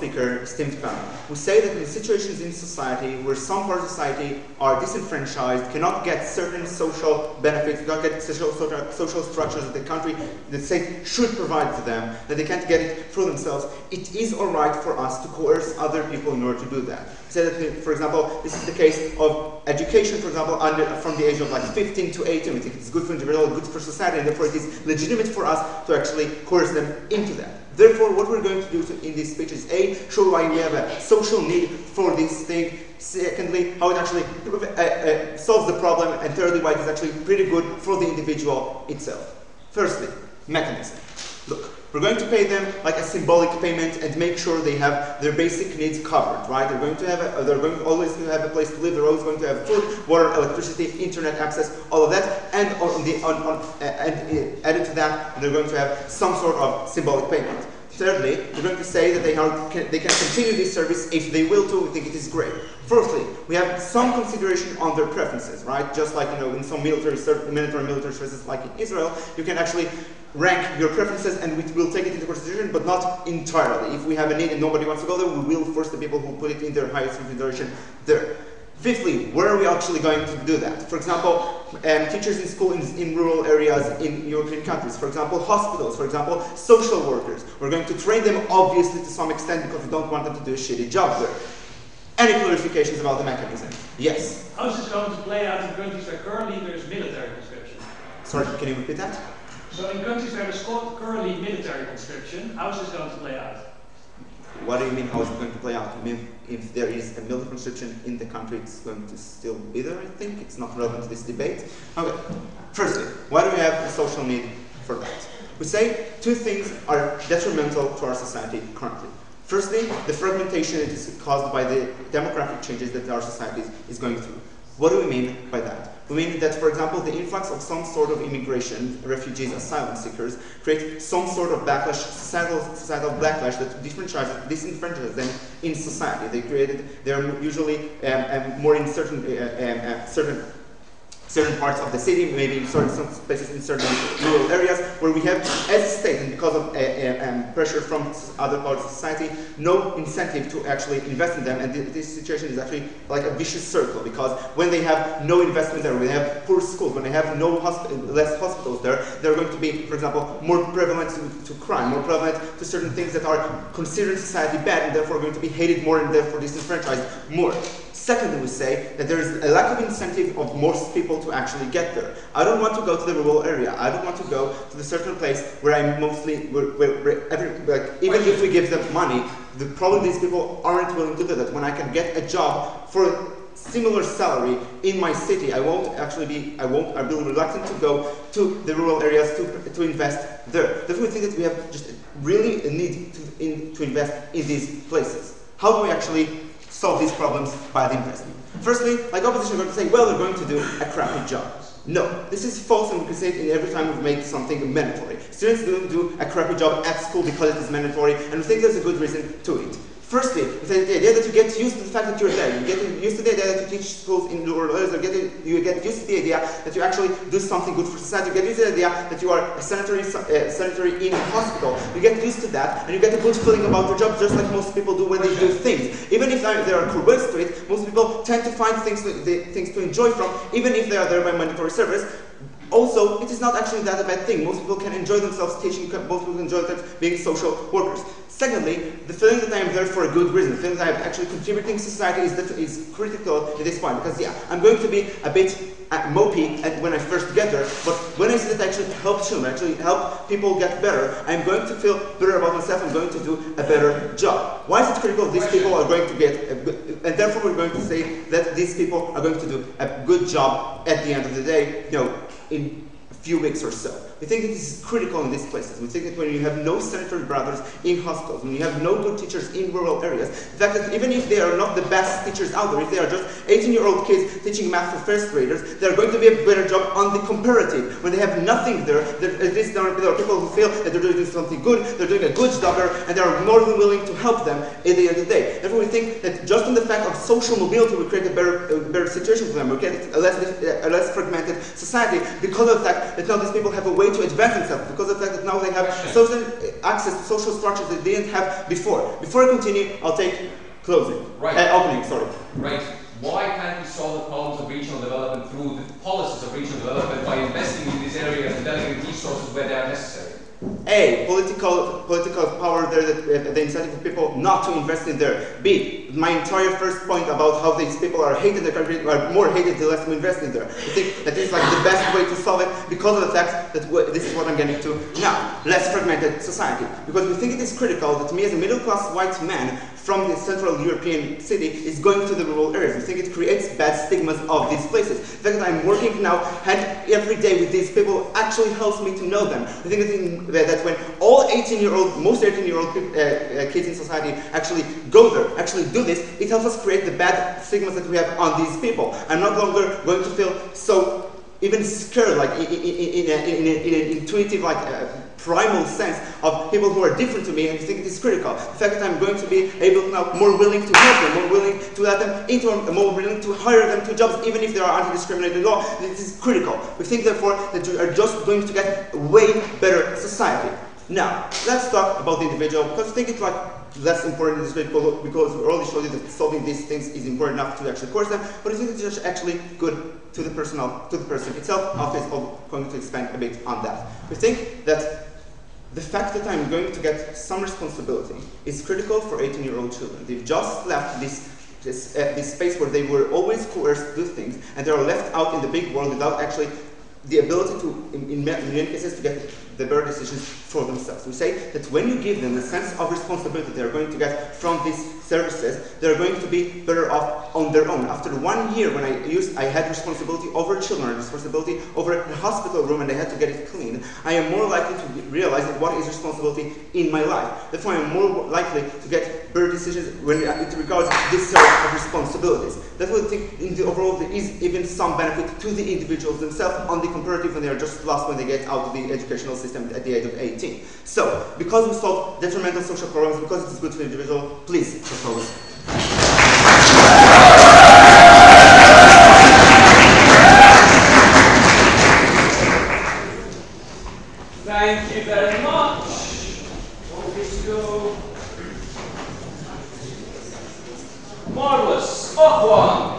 speaker, esteemed panel. We say that in situations in society where some parts of society are disenfranchised, cannot get certain social benefits, cannot get social structures that the country, the state should provide to them, that they can't get it for themselves, it is alright for us to coerce other people in order to do that. We say that, for example, this is the case of education, for example, from the age of like 15 to 18. We think it's good for individual, good for society, and therefore it is legitimate for us to actually coerce them into that. Therefore, what we're going to do in this speech is A, show why we have a social need for this thing. Secondly, how it actually solves the problem. And thirdly, why it is actually pretty good for the individual itself. Firstly, mechanism. Look, we're going to pay them like a symbolic payment and make sure they have their basic needs covered, right? They're going to have they're going to always have a place to live. They're always going to have food, water, electricity, internet access, all of that. And added to that, they're going to have some sort of symbolic payment. Thirdly, we're going to say that they can continue this service if they will to. We think it is great. Fourthly, we have some consideration on their preferences, right? Just like in some military services like in Israel, you can actually rank your preferences and we will take it into consideration, but not entirely. If we have a need and nobody wants to go there, we will force the people who put it in their highest consideration there. Fifthly, where are we actually going to do that? For example, teachers in school in rural areas in European countries. For example, hospitals. For example, social workers. We're going to train them, obviously, to some extent, because we don't want them to do a shitty job there. Any clarifications about the mechanism? Yes? How is this going to play out in countries where currently there is military conscription? Sorry, can you repeat that? So in countries where there is currently military conscription, how is this going to play out? What do you mean, how is it going to play out? You mean if there is a military conscription in the country, it's going to still be there, I think? It's not relevant to this debate. Okay. Firstly, why do we have a social need for that? We say two things are detrimental to our society currently. Firstly, the fragmentation that is caused by the demographic changes that our society is going through. What do we mean by that? We mean that, for example, the influx of some sort of immigration, refugees, asylum seekers, create some sort of backlash, societal backlash that disenfranchises them in society. They are usually more in certain parts of the city, maybe in some places in certain rural areas, where we have, as a state, and because of pressure from other parts of society, no incentive to actually invest in them. And this situation is actually like a vicious circle, because when they have no investment there, when they have poor schools, when they have less hospitals there, they're going to be, for example, more prevalent to crime, more prevalent to certain things that are considered in society bad, and therefore going to be hated more and therefore disenfranchised more. Secondly, we say that there is a lack of incentive of most people to actually get there. I don't want to go to the rural area. I don't want to go to the certain place where I'm mostly, even if we give them money, the problem these people aren't willing to do that. When I can get a job for a similar salary in my city, I'll be reluctant to go to the rural areas to invest there. Therefore, we think that we have just really a need to invest in these places. How do we actually solve these problems by the investment? Firstly, like opposition are going to say, well, they're going to do a crappy job. No, this is false, and we can say it every time we make something mandatory. Students don't do a crappy job at school because it is mandatory, and we think there's a good reason to it. Firstly, the idea that you get used to the fact that you're there. You get used to the idea that you teach schools in rural areas, you get used to the idea that you actually do something good for society. You get used to the idea that you are a sanitary in a hospital. You get used to that, and you get a good feeling about your job, just like most people do when they do things. Even if they are coerced to it, most people tend to find things to enjoy from, even if they are there by mandatory service. Also, it is not actually that a bad thing. Most people can enjoy themselves teaching, most people enjoy being social workers. Secondly, the feeling that I am there for a good reason, the feeling that I am actually contributing to society is critical at this point. Because, yeah, I'm going to be a bit mopey when I first get there, but when I see that I actually help children, actually help people get better, I'm going to feel better about myself. I'm going to do a better job. Why is it critical? These people are going to get, and therefore we're going to say that these people are going to do a good job at the end of the day, in a few weeks or so. We think that this is critical in these places. We think that when you have no sanitary brothers in hospitals, when you have no good teachers in rural areas, the fact that even if they are not the best teachers out there, if they are just 18-year-old kids teaching math for first graders, they're going to be a better job on the comparative. When they have nothing there, at least there are people who feel that they're doing something good, they're doing a good job there, and they are more than willing to help them at the end of the day. Therefore, we think that just on the fact of social mobility, we create a better situation for them. We create a less fragmented society because of the fact that now these people have a way to advance themselves, because of the fact that now they have access to social structures they didn't have before. Before I continue, I'll take closing. Right. Opening, sorry. Right. Why can't we solve the problems of regional development through the policies of regional development by investing in these areas and delegating resources where they are necessary? A, political power there, that the incentive for people not to invest in there. B, my entire first point about how these people are hated in the country, are more hated the less we invest in there. I think that is like the best way to solve it because of the fact that this is what I'm getting to now. Less fragmented society. Because we think it is critical that me as a middle-class white man from the Central European city is going to the rural areas. We think it creates bad stigmas of these places. The fact that I'm working now every day with these people actually helps me to know them. I think that when all 18-year-old, most 18-year-old kids in society actually go there, actually do this, it helps us create the bad stigmas that we have on these people. I'm no longer going to feel so even scared, like in an intuitive, like primal sense of people who are different to me, and I think it is critical. The fact that I'm going to be able to now more willing to help them, more willing to let them into, more willing to hire them to jobs, even if there are anti-discriminatory law, this is critical. We think therefore that we are just going to get a way better society. Now, let's talk about the individual, because I think it's like less important in this way because we already showed you that solving these things is important enough to actually course them, but I think it's just actually good to the person itself. I'll going to expand a bit on that. We think that the fact that I'm going to get some responsibility is critical for 18-year-old children. They've just left this space where they were always coerced to do things, and they are left out in the big world without actually the ability to, in many cases, to get the better decisions for themselves. We say that when you give them the sense of responsibility they're going to get from these services, they're going to be better off on their own. After 1 year when I had responsibility over children, responsibility over a hospital room, and I had to get it cleaned, I am more likely to realize that what is responsibility in my life. Therefore, I am more likely to get better decisions when it regards this sort of responsibilities. Therefore, I think in the overall there is even some benefit to the individuals themselves on the comparative when they are just lost when they get out of the educational system at the age of 18. So, because we solve detrimental social problems, because it is good to the individual, please propose. Thank you very much. Okay to go. Marvelous. Up one.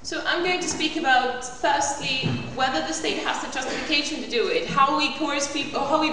So I'm going to speak about, firstly, whether the state has the justification to do it, how we coerce people, or how we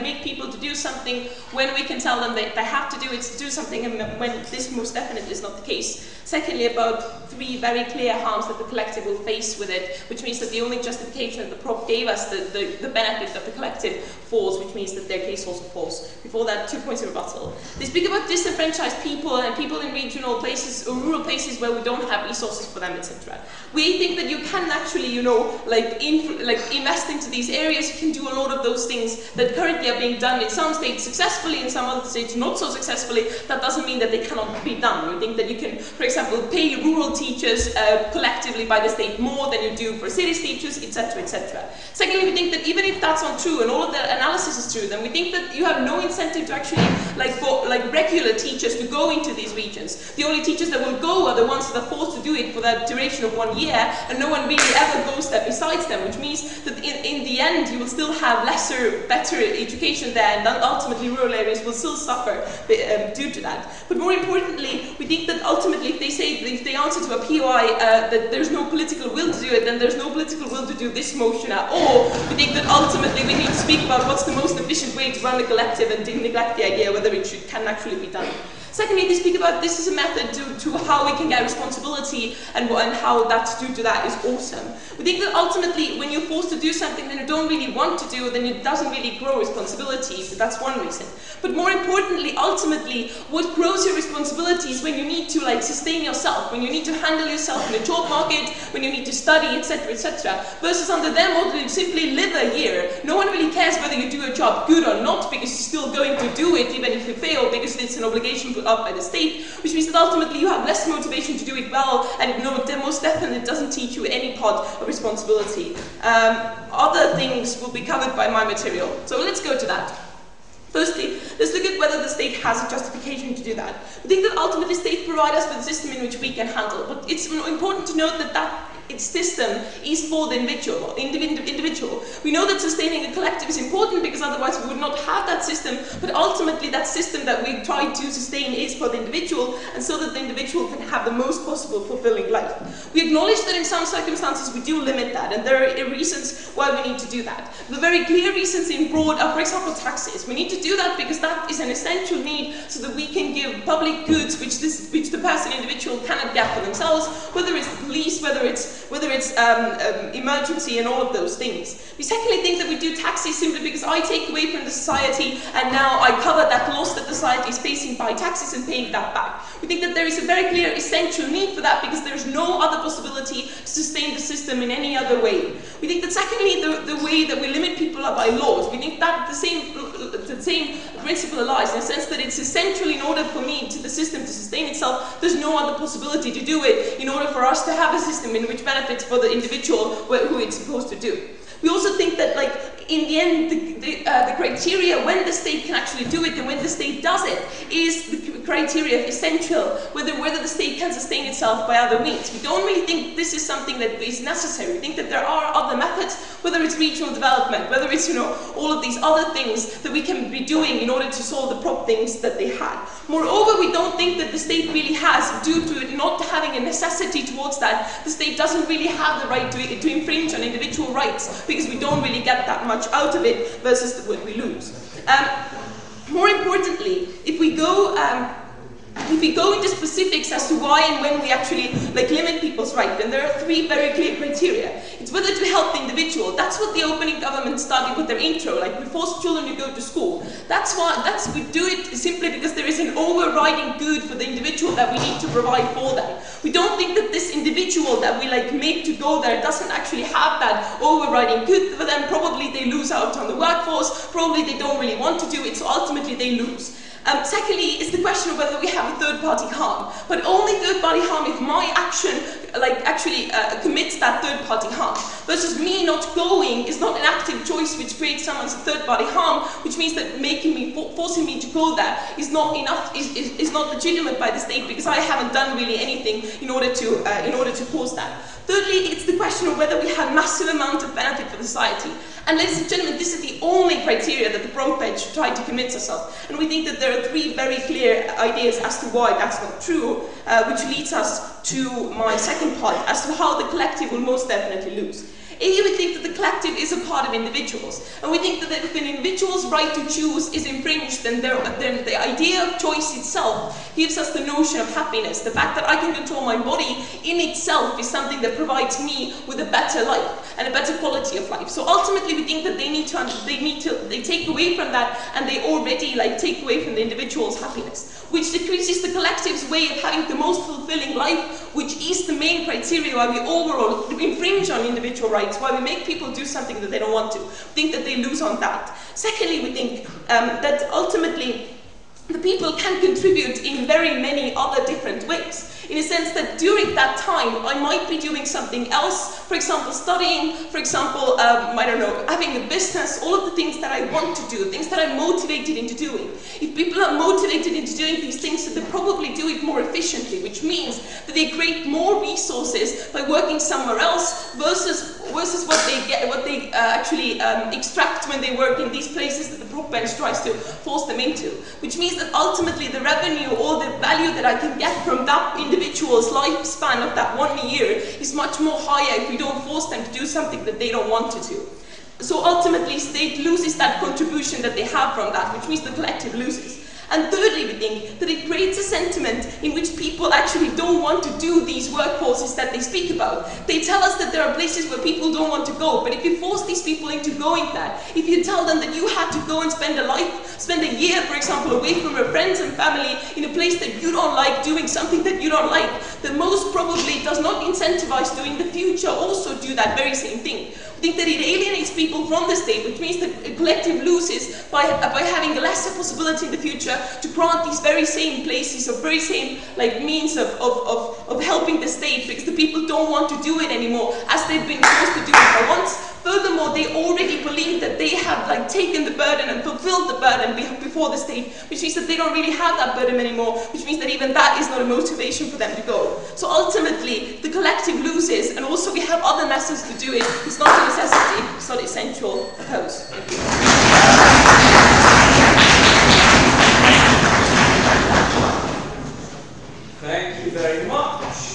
make people to do something when we can tell them that they have to do it, to do something, and when this most definitely is not the case. Secondly, about 3 very clear harms that the collective will face with it, which means that the only justification that the prof gave us, the benefit of the collective, falls, which means that their case also falls. Before that, 2 points of rebuttal. They speak about disenfranchised people and people in regional places or rural places where we don't have resources for them, etc. We think that you can actually, invest into these areas. You can do a lot of those things that currently are being done in some states successfully, in some other states not so successfully. That doesn't mean that they cannot be done. We think that you can, for example, pay rural teachers collectively by the state more than you do for cities teachers, etc., etc. Secondly, we think that even if that's not true and all of the analysis is true, then we think that you have no incentive to actually, for regular teachers to go into these regions. The only teachers that will go are the ones that are forced to do it for the duration of 1 year, and no one really ever goes there besides them, which means that in the end you will still have better education there, and then ultimately rural areas will still suffer due to that. But more importantly, we think that ultimately if they answer to a POI that there's no political will to do it, then there's no political will to do this motion at all. We think that ultimately we need to speak about what's the most efficient way to run a collective and neglect the idea whether it can actually be done. Secondly, they speak about this is a method to how we can get responsibility and how that's due to that is awesome. We think that ultimately when you're forced to do something that you don't really want to do, then it doesn't really grow responsibility, so that's one reason. But more importantly, ultimately, what grows your responsibility is when you need to like sustain yourself, when you need to handle yourself in the job market, when you need to study, etc., versus under their model, you simply live a year. No one really cares whether you do a job good or not, because you're still going to do it even if you fail, because it's an obligation put up by the state, which means that ultimately you have less motivation to do it well, and it most definitely doesn't teach you any part of responsibility. Other things will be covered by my material, so let's go to that. Firstly, let's look at whether the state has a justification to do that. I think that ultimately states provide us with a system in which we can handle, but it's important to note that its system is for the individual. We know that sustaining a collective is important because otherwise we would not have that system, but ultimately that system that we try to sustain is for the individual, and so that the individual can have the most possible fulfilling life. We acknowledge that in some circumstances we do limit that, and there are reasons why we need to do that. The very clear reasons in broad are, for example, taxes. We need to do that because that is an essential need so that we can give public goods which the person individual cannot get for themselves, whether it's the police, whether it's emergency and all of those things. We secondly think that we do taxes simply because I take away from the society and now I cover that loss that the society is facing by taxes and paying that back. We think that there is a very clear essential need for that because there is no other possibility to sustain the system in any other way. We think that secondly, the way that we limit people are by laws. We think that the same principle applies in the sense that it's essential in order for the system to sustain itself. There's no other possibility to do it in order for us to have a system in which benefits for the individual who it's supposed to do. We also think that, like, in the end, the criteria when the state can actually do it and when the state does it is the criteria of essential, whether the state can sustain itself by other means. We don't really think this is something that is necessary. We think that there are other methods, whether it's regional development, whether it's, all of these other things that we can be doing in order to solve the prop things that they had. Moreover, we don't think that the state really has, due to it not having a necessity towards that, the state doesn't really have the right to infringe on individual rights, because we don't really get that much out of it versus what we lose. More importantly, if we go into specifics as to why and when we actually limit people's rights, then there are three very clear criteria. It's whether to help the individual. That's what the opening government started with their intro, we force children to go to school. We do it simply because there is an overriding good for the individual that we need to provide for them. We don't think that this individual that we make to go there doesn't actually have that overriding good for them. Probably they lose out on the workforce, probably they don't really want to do it, so ultimately they lose. Secondly, is the question of whether we have a third-party harm, but only third-party harm if my action actually commits that third-party harm, versus me not going is not an active choice which creates someone's third-party harm, which means that forcing me to go there is not enough, is not legitimate by the state because I haven't done really anything in order to cause that. Thirdly, it's the question of whether we have massive amount of benefit for the society. And ladies and gentlemen, this is the only criteria that the front page tried to convince us of. And we think that there are three very clear ideas as to why that's not true, which leads us to my second part, as to how the collective will most definitely lose. We think that the collective is a part of individuals, and we think that if an individual's right to choose is infringed, then the idea of choice itself gives us the notion of happiness. The fact that I can control my body in itself is something that provides me with a better life and a better quality of life. So ultimately, we think that they take away from that, and they already take away from the individual's happiness, which decreases the collective's way of having the most fulfilling life, which is the main criteria why we overall infringe on individual rights, why we make people do something that they don't want to. We think that they lose on that. Secondly, we think that ultimately the people can contribute in very many other different ways. In a sense that during that time, I might be doing something else, for example, studying, for example, I don't know, having a business, all of the things that I want to do, things that I'm motivated into doing. If people are motivated into doing these things, then they probably do it more efficiently, which means that they create more resources by working somewhere else versus what they actually extract when they work in these places that the prop bench tries to force them into. Which means that ultimately the revenue or the value that I can get from that individual's lifespan of that 1 year is much more higher if we don't force them to do something that they don't want to do. So ultimately, state loses that contribution that they have from that, which means the collective loses. And thirdly, we think that it creates a sentiment in which people actually don't want to do these workforces that they speak about. They tell us that there are places where people don't want to go, but if you force these people into going there, if you tell them that you have to go and spend a year, for example, away from your friends and family in a place that you don't like, doing something that you don't like, that most probably does not incentivize to in the future also do that very same thing. We think that it alienates people from the state, which means that a collective loses by having less a possibility in the future to grant these very same places or very same means of helping the state, because the people don't want to do it anymore as they've been supposed to do it for once. Furthermore, they already believe that they have taken the burden and fulfilled the burden before the state, which means that they don't really have that burden anymore, which means that even that is not a motivation for them to go. So ultimately, the collective loses, and also we have other methods to do it. It's not a necessity, it's not essential. Oppose. Thank you. Thank you very much.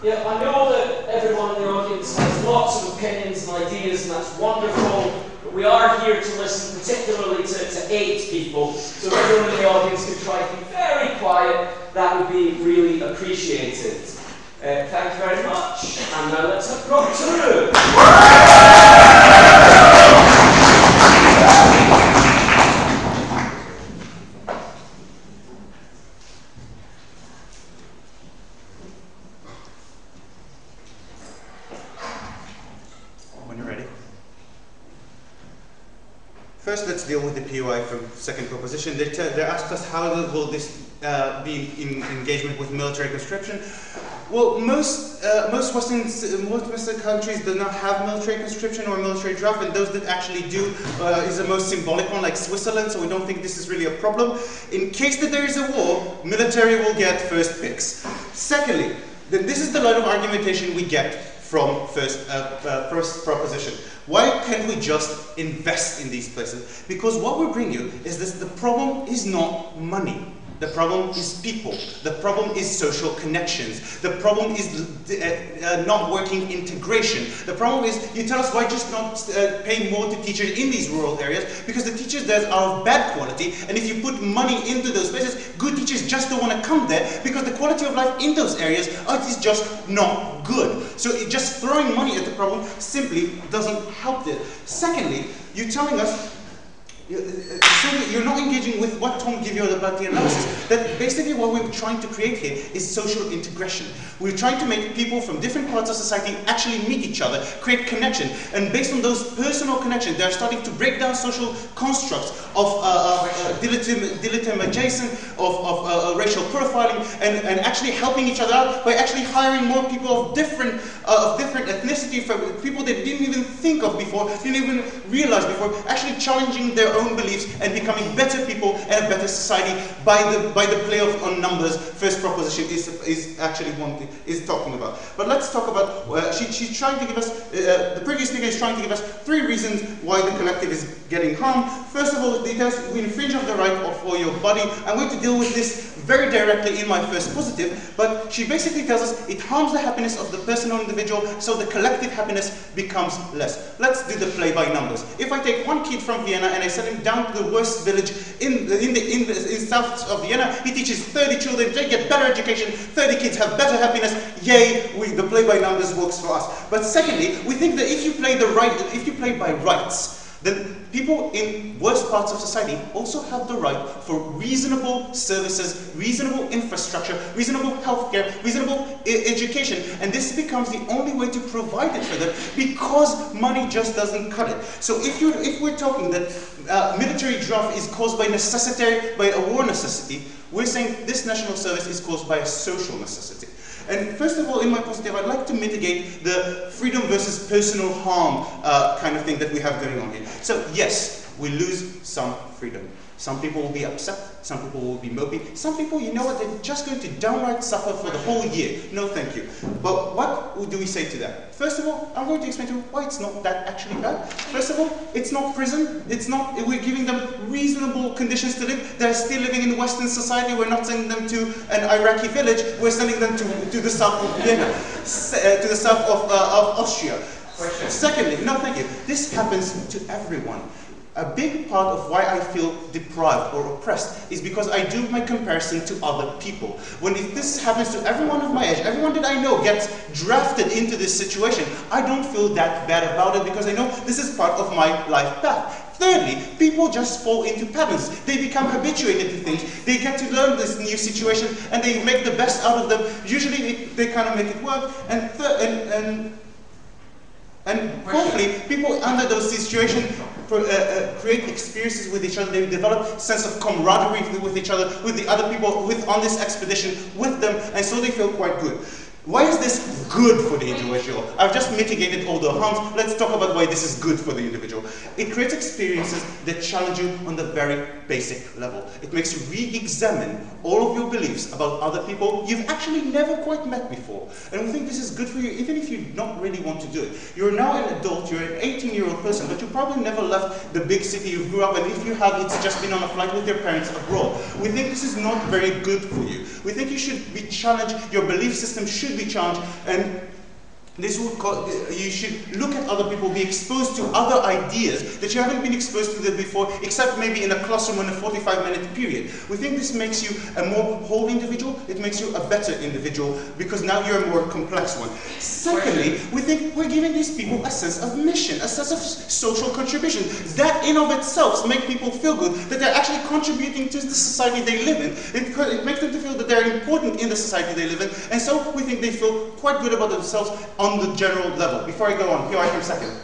Yeah, I know that everyone in the audience has lots of opinions and ideas, and that's wonderful, but we are here to listen particularly to 8 people, so if everyone in the audience could try to be very quiet, that would be really appreciated. Thank you very much, and now let's have Proctor. First, let's deal with the POI from second proposition. They asked us how will this be in engagement with military conscription. Well, most Western countries do not have military conscription or military draft, and those that actually do is the most symbolic one, like Switzerland, so we don't think this is really a problem. In case that there is a war, military will get first picks. Secondly, then this is the line of argumentation we get from first proposition. Why can't we just invest in these places? Because what we bring you is this: the problem is not money. The problem is people. The problem is social connections. The problem is not working integration. The problem is, you tell us why just not pay more to teachers in these rural areas, because the teachers there are of bad quality, and if you put money into those places, good teachers just don't want to come there because the quality of life in those areas is just not good. So just throwing money at the problem simply doesn't help it. Secondly, you're telling us you're not engaging with what Tom gave you about the analysis. That basically what we're trying to create here is social integration. We're trying to make people from different parts of society actually meet each other, create connection, and based on those personal connections, they're starting to break down social constructs of delegitimization, of racial profiling, and actually helping each other out by actually hiring more people of different ethnicity, from people they didn't even think of before, didn't even realize before, actually challenging their own beliefs and becoming better people and a better society by the play on numbers. First proposition is actually is talking about. But let's talk about she's trying to give us the previous speaker is trying to give us 3 reasons why the collective is getting harmed. First of all, it tells we infringe on the right for your body. I'm going to deal with this very directly in my first positive, but she basically tells us it harms the happiness of the personal individual, so the collective happiness becomes less. Let's do the play by numbers. If I take one kid from Vienna and I send him down to the worst village in south of Vienna, he teaches 30 children, they get better education, 30 kids have better happiness, yay, the play by numbers works for us. But secondly, we think that if you play by rights, then people in worse parts of society also have the right for reasonable services, reasonable infrastructure, reasonable healthcare, reasonable education, and this becomes the only way to provide it for them because money just doesn't cut it. So if we're talking that military draft is caused by a war necessity, we're saying this national service is caused by a social necessity. And first of all, in my positive, I'd like to mitigate the freedom versus personal harm kind of thing that we have going on here. So yes, we lose some freedom. Some people will be upset, some people will be mopey, some people, you know what, they're just going to downright suffer for the whole year. No thank you. But what do we say to that? First of all, I'm going to explain to you why it's not that actually bad. First of all, it's not prison, we're giving them reasonable conditions to live. They're still living in Western society. We're not sending them to an Iraqi village, we're sending them to the south of Vienna. to the south of Austria. Question. Secondly, no, thank you. This happens to everyone. A big part of why I feel deprived or oppressed is because I do my comparison to other people. When this happens to everyone of my age, everyone that I know gets drafted into this situation, I don't feel that bad about it because I know this is part of my life path. Thirdly, people just fall into patterns. They become habituated to things. They get to learn this new situation and they make the best out of them. Usually they kind of make it work. And hopefully, people under those situations create experiences with each other. They develop a sense of camaraderie with each other, with the other people on this expedition with them, and so they feel quite good. Why is this good for the individual? I've just mitigated all the harms. Let's talk about why this is good for the individual. It creates experiences that challenge you on the very basic level. It makes you re-examine all of your beliefs about other people you've actually never quite met before. And we think this is good for you even if you don't really want to do it. You're now an adult, you're an 18-year-old person, but you probably never left the big city you grew up in. If you have, it's just been on a flight with your parents abroad. We think this is not very good for you. We think you should be challenged, your belief system should be challenged, and this will you should look at other people, be exposed to other ideas that you haven't been exposed to them before, except maybe in a classroom in a 45-minute period. We think this makes you a more whole individual, it makes you a better individual, because now you're a more complex one. Secondly, we think we're giving these people a sense of mission, a sense of social contribution. That in of itself makes people feel good, that they're actually contributing to the society they live in. It makes them feel that they're important in the society they live in, and so we think they feel quite good about themselves on the general level. Before I go on, here I come second.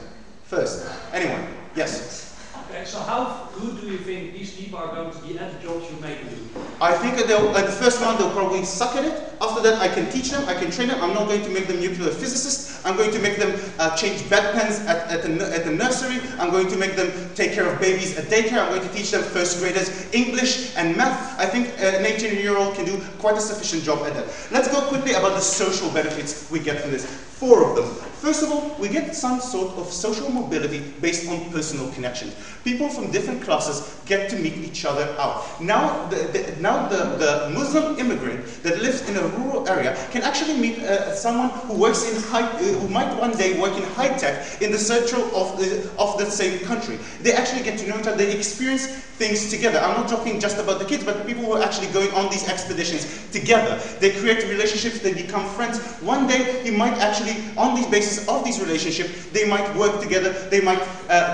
First. Anyone? Yes? Okay, so how good do you think these people are going to be at the jobs you make them do? I think that at the first one they'll probably suck at it. After that I can teach them, I can train them. I'm not going to make them nuclear physicists. I'm going to make them change bedpans at the nursery. I'm going to make them take care of babies at daycare. I'm going to teach them first graders English and math. I think an 18-year-old can do quite a sufficient job at that. Let's go quickly about the social benefits we get from this. 4 of them. First of all, we get some sort of social mobility based on personal connections. People from different classes get to meet each other out. Now the Muslim immigrant that lives in a rural area can actually meet someone who works in who might one day work in high tech in the central of the same country. They actually get to know each other. They experience things together. I'm not talking just about the kids, but the people who are actually going on these expeditions together. They create relationships. They become friends. One day, he might actually, on the basis of these relationships, they might work together. They might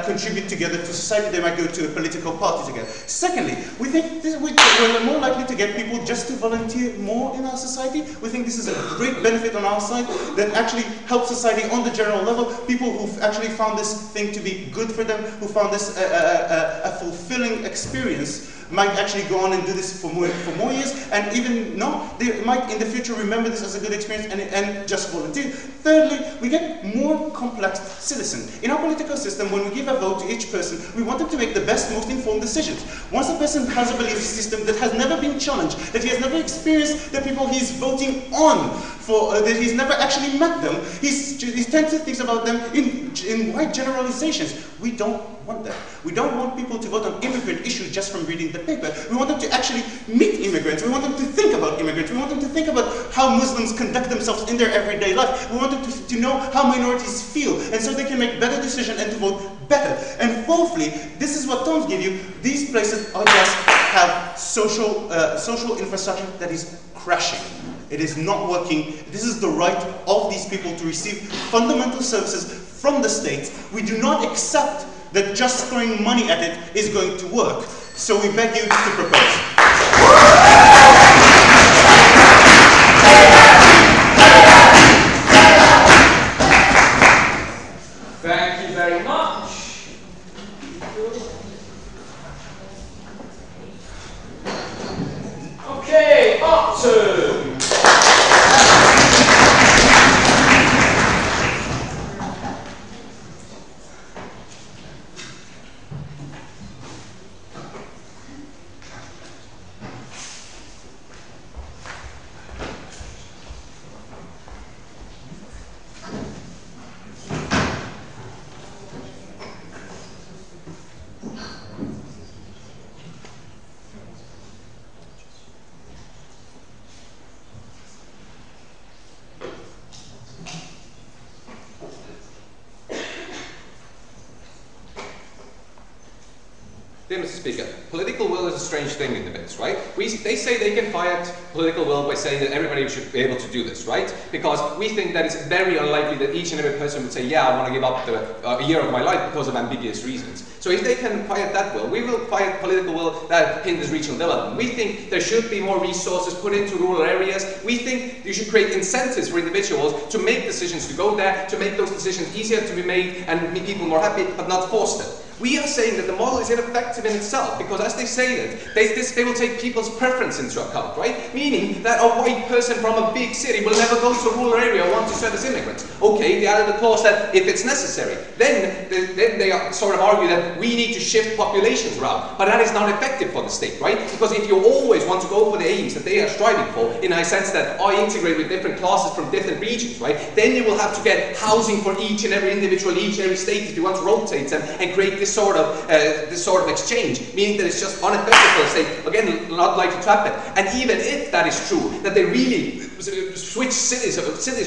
contribute together to society. They might go to a political party together. Secondly, we think we're more likely to get people just to volunteer more in our society. We think this is a great benefit on our side that actually helps society on the general level. People who've actually found this thing to be good for them, who found this a fulfilling experience, might actually go on and do this for more years, and even they might in the future remember this as a good experience and just volunteer. Thirdly, we get more complex citizens. In our political system, when we give a vote to each person, we want them to make the best, most informed decisions. Once a person has a belief system that has never been challenged, that he has never experienced the people he's voting on, that he's never actually met them, he tends to think about them in wide generalizations. We don't want that. We don't want people to vote on immigrant issues just from reading the paper. We want them to actually meet immigrants. We want them to think about immigrants. We want them to think about how Muslims conduct themselves in their everyday life. We want them to know how minorities feel, and so they can make better decisions and to vote better. And fourthly, this is what Tom's give you. These places just have social infrastructure that is crashing. It is not working. This is the right of these people to receive fundamental services from the state. We do not accept that just throwing money at it is going to work. So we beg you to propose. Thank you very much. Okay, up to Dear Mr. Speaker, political will is a strange thing in debates, right? They say they can fight political will by saying that everybody should be able to do this, right? Because we think that it's very unlikely that each and every person would say, yeah, I want to give up a year of my life because of ambiguous reasons. So if they can fight that will, we will fight political will that hinders regional development. We think there should be more resources put into rural areas. We think you should create incentives for individuals to make decisions to go there, to make those decisions easier to be made and make people more happy, but not force them. We are saying that the model is ineffective in itself because, as they say that, they will take people's preference into account, right? Meaning that a white person from a big city will never go to a rural area or want to serve as immigrants. Okay, they added a clause that if it's necessary, then they sort of argue that we need to shift populations around. But that is not effective for the state, right? Because if you always want to go for the aims that they are striving for, in a sense that I integrate with different classes from different regions, right? Then you will have to get housing for each and every individual, each and every state if you want to rotate them and create this sort of exchange, meaning that it's just ineffective for the state, again, not likely to happen. And even if that is true, that they really switch cities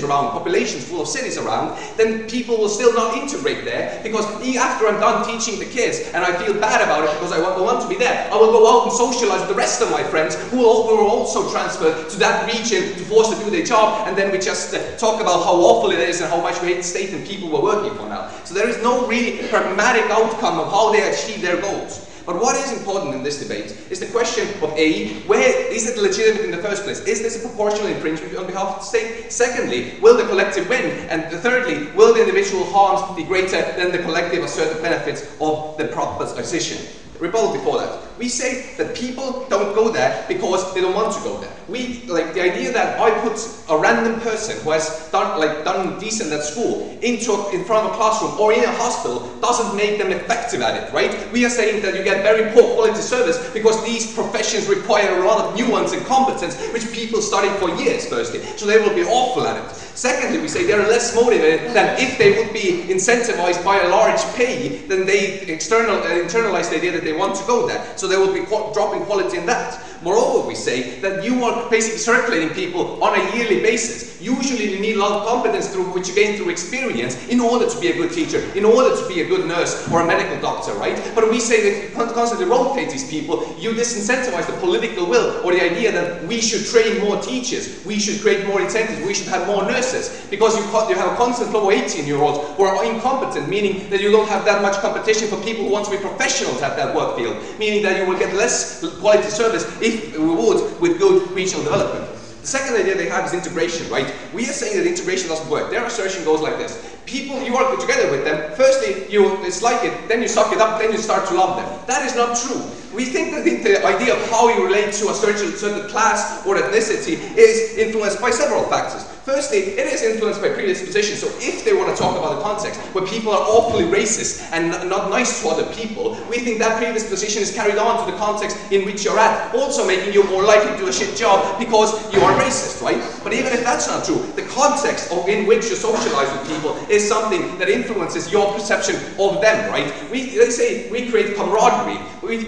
around, populations full of cities around, then people will still not integrate there, because after I'm done teaching the kids, and I feel bad about it because I want to be there, I will go out and socialize with the rest of my friends who will also transfer to that region to force to do their job, and then we just talk about how awful it is and how much we hate the state and people we're working for now. So there is no really pragmatic outcome of how they achieve their goals. But what is important in this debate is the question of A, where is it legitimate in the first place? Is this a proportional infringement on behalf of the state? Secondly, will the collective win? And thirdly, will the individual harms be greater than the collective asserted benefits of the proposition? Rebuttal before that. We say that people don't go there because they don't want to go there. We like the idea that I put a random person who has done decent at school in front of a classroom or in a hospital doesn't make them effective at it, right? We are saying that you get very poor quality service because these professions require a lot of nuance and competence which people study for years, firstly. So they will be awful at it. Secondly, we say they're less motivated than if they would be incentivized by a large pay, then they internalize the idea that they want to go there. So they will be dropping quality in that. Moreover, we say that you are basically circulating people on a yearly basis. Usually you need a lot of competence which you gain through experience in order to be a good teacher, in order to be a good nurse or a medical doctor, right? But we say that if you constantly rotate these people, you disincentivize the political will or the idea that we should train more teachers, we should create more incentives, we should have more nurses, because you have a constant flow of 18-year-olds who are incompetent, meaning that you don't have that much competition for people who want to be professionals at that work field, meaning that you will get less quality service if we would with good regional development. The second idea they have is integration, right? We are saying that integration doesn't work. Their assertion goes like this. People, you work together with them, firstly you dislike it, then you suck it up, then you start to love them. That is not true. We think that the idea of how you relate to a certain class or ethnicity is influenced by several factors. Firstly, it is influenced by predisposition. So if they want to talk about a context where people are awfully racist and not nice to other people, we think that predisposition is carried on to the context in which you're at, also making you more likely to do a shit job because you are racist, right? But even if that's not true, the context in which you socialize with people is something that influences your perception of them, right? They say we create camaraderie. We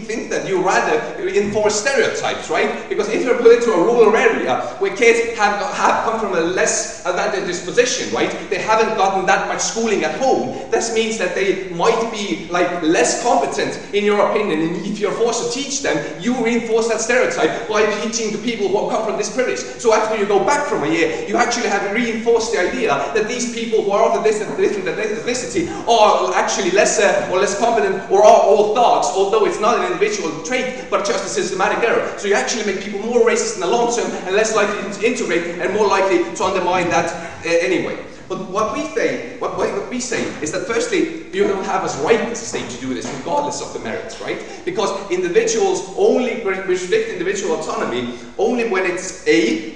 think that you rather enforce stereotypes, right? Because if you're put into a rural area where kids have come from a less advantageous position, right? They haven't gotten that much schooling at home. This means that they might be less competent in your opinion, and if you're forced to teach them, you reinforce that stereotype by teaching the people who come from this privilege. So after you go back from a year, you actually have reinforced the idea that these people who are of a different ethnicity are actually lesser or less competent or are all thugs, although it's not an individual trait, but just a systematic error. So you actually make people more racist in the long term and less likely to integrate and more likely to undermine that anyway. But what we say is that firstly, you don't have as right as a state to do this regardless of the merits, right? Because individuals only restrict individual autonomy only when it's A,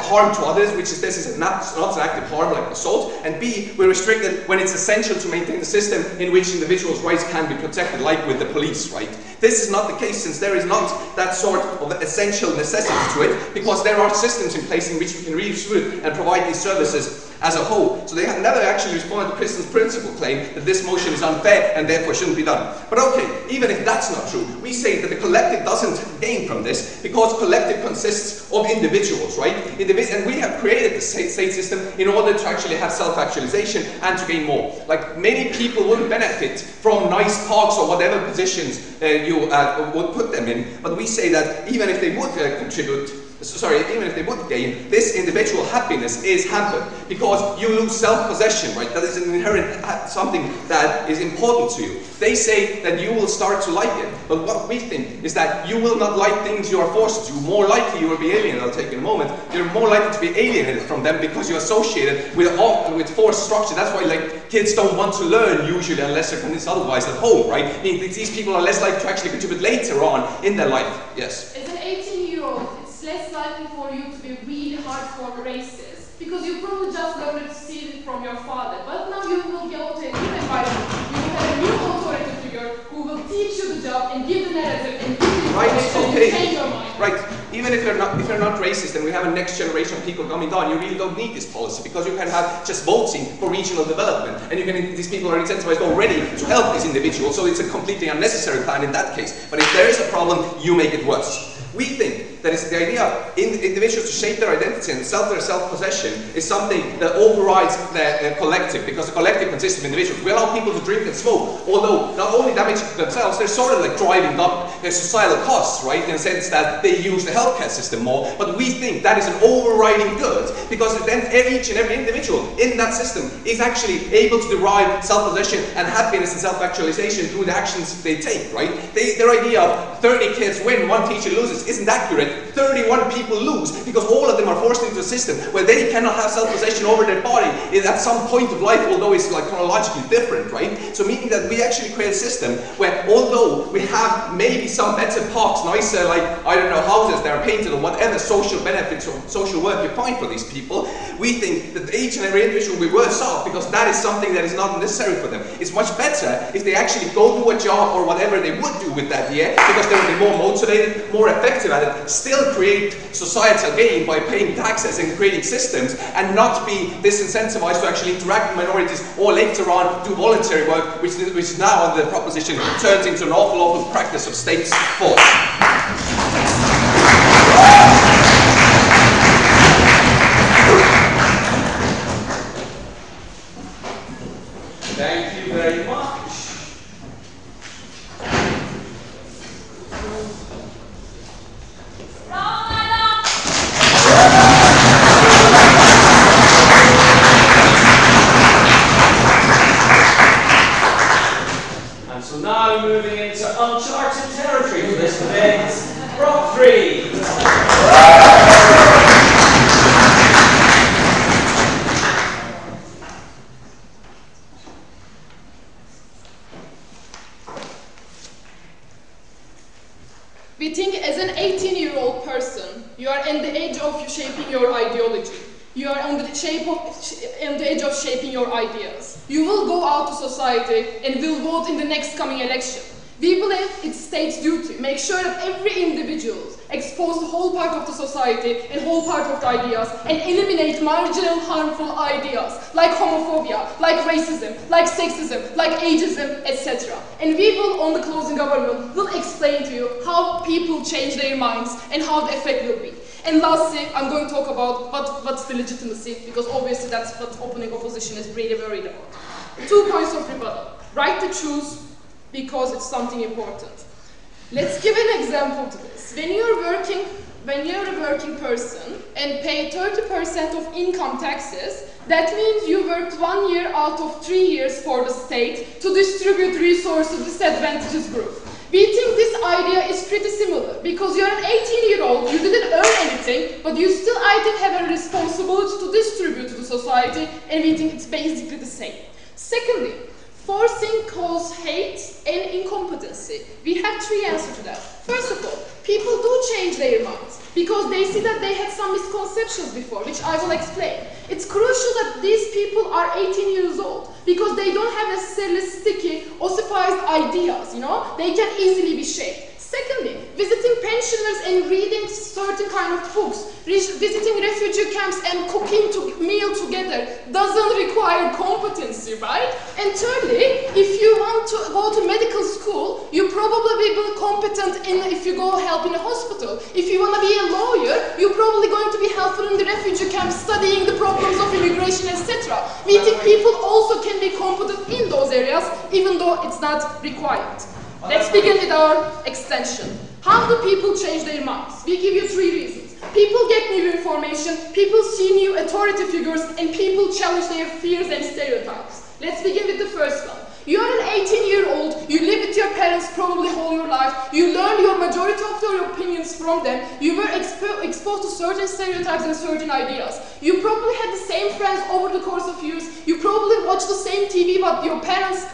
harm to others, which is this is not an active harm like assault, and B, we restrict it when it's essential to maintain the system in which individuals' rights can be protected, like with the police, right? This is not the case, since there is not that sort of essential necessity to it, because there are systems in place in which we can redistribute and provide these services as a whole. So they have never actually responded to Kristen's principal claim that this motion is unfair and therefore shouldn't be done. But okay, even if that's not true, we say that the collective doesn't gain from this because collective consists of individuals, right? And we have created the state system in order to actually have self-actualization and to gain more. Like, many people wouldn't benefit from nice parks or whatever positions you would put them in, but we say that even if they would even if they would gain, this individual happiness is hampered because you lose self-possession, right? That is an inherent something that is important to you. They say that you will start to like it, but what we think is that you will not like things you are forced to. More likely you will be alienated. I'll take in a moment. You're more likely to be alienated from them because you're associated with forced structure. That's why, like, kids don't want to learn usually unless they're convinced otherwise at home, right? I mean, these people are less likely to actually contribute later on in their life. Yes. As an 18-year-old, it's less likely for you to be really hardcore racist because you probably just learned to see it from your father. But now you will go to a new environment. You will have a new authority figure who will teach you the job and give the narrative and give the information and change your mind. Right. Even if you're not racist and we have a next generation of people coming down, you really don't need this policy because you can have just voting for regional development, and these people are incentivized already to help these individuals, so it's a completely unnecessary plan in that case. But if there is a problem, you make it worse. We think that it's the idea of individuals to shape their identity and their self-possession is something that overrides the collective, because the collective consists of individuals. We allow people to drink and smoke, although not only damaging themselves, they're sort of like driving up their societal costs, right, in the sense that they use the healthcare system more. But we think that is an overriding good, because then each and every individual in that system is actually able to derive self-possession and happiness and self-actualization through the actions they take, right? Their idea of 30 kids win, 1 teacher loses isn't accurate. 31 people lose because all of them are forced into a system where they cannot have self-possession over their body at some point of life, although it's like chronologically different, right? So meaning that we actually create a system where, although we have maybe some better parks, nicer, like, I don't know, houses that are painted or whatever social benefits or social work you find for these people, we think that each and every individual will be worse off because that is something that is not necessary for them. It's much better if they actually go do a job or whatever they would do with that year, because they will be more motivated, more effective at it, still create societal gain by paying taxes and creating systems, and not be disincentivized to actually interact with minorities or later on do voluntary work, which is now under the proposition turns into an awful practice of state's force. Thank you very much. And so now moving into uncharted territory for this debate, Prop 3. We think as an 18-year-old person, you are in the age of shaping your ideology. You are on the age of shaping your ideas. You will go out to society and will vote in the next coming election. We believe it's state's duty to make sure that every individual expose the whole part of the society and whole part of the ideas and eliminate marginal harmful ideas like homophobia, like racism, like sexism, like ageism, etc. And we will, on the closing government, will explain to you how people change their minds and how the effect will be. And lastly, I'm going to talk about what's the legitimacy, because obviously that's what opening opposition is really worried about. 2 points of rebuttal. Right to choose, because it's something important. Let's give an example to this. When you're a working person and pay 30% of income taxes, that means you worked 1 year out of 3 years for the state to distribute resources to disadvantaged groups. We think this idea is pretty similar, because you're an 18-year-old, you didn't earn anything, but you still, I think, have a responsibility to distribute to the society, and we think it's basically the same. Secondly, forcing cause hate and incompetency. We have 3 answers to that. First of all, people do change their minds because they see that they had some misconceptions before, which I will explain. It's crucial that these people are 18 years old because they don't have necessarily sticky, ossifized ideas, you know? They can easily be shaped. Secondly, visiting penny pensioners and reading certain kind of books, visiting refugee camps and cooking meal together doesn't require competency, right? And thirdly, if you want to go to medical school, you probably be competent if you go help in a hospital. If you want to be a lawyer, you're probably going to be helpful in the refugee camp studying the problems of immigration, etc. We think people also can be competent in those areas, even though it's not required. Let's begin with our extension. How do people change their minds? We give you 3 reasons. People get new information, people see new authority figures, and people challenge their fears and stereotypes. Let's begin with the first one. You are an 18-year-old, you live with your parents probably all your life, you learn your majority of your opinions from them, you were exposed to certain stereotypes and certain ideas. You probably had the same friends over the course of years, you probably watched the same TV but your parents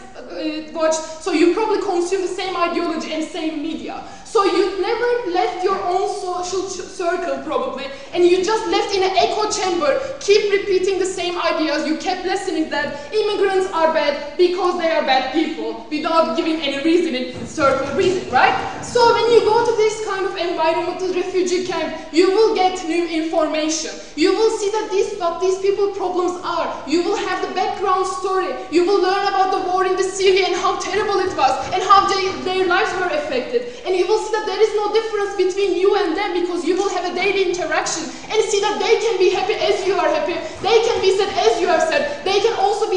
watched, so you probably consume the same ideology and same media. So you never left your own social circle probably, and you just left in an echo chamber, keep repeating the same ideas, you kept listening that immigrants are bad because they are bad people, without giving any reasoning, certain reason, right? So when you go to this kind of environmental refugee camp, you will get new information. You will see that what these people's problems are. You will have the background story. You will learn about the war in the Syria and how terrible it was, and how their lives were affected. And you will see that there is no difference between you and them because you will have a daily interaction and see that they can be happy as you are happy. They can be sad as you are sad. They can also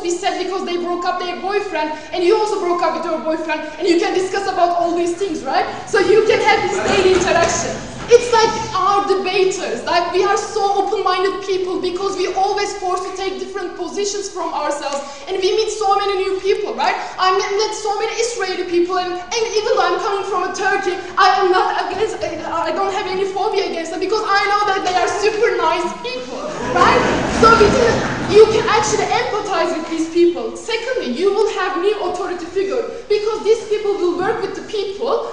be sad because they broke up their boyfriend and you also broke up with your boyfriend, and you can discuss about all these things, right? So you can have this daily interaction. It's like our debaters, like we are so open-minded people because we always forced to take different positions from ourselves, and we meet so many new people, right? I met so many Israeli people, and even though I'm coming from a Turkey, I don't have any phobia against them because I know that they are super nice people, right? So you can actually empathize with these people. Secondly, you will have new authority figure because these people will work with the people,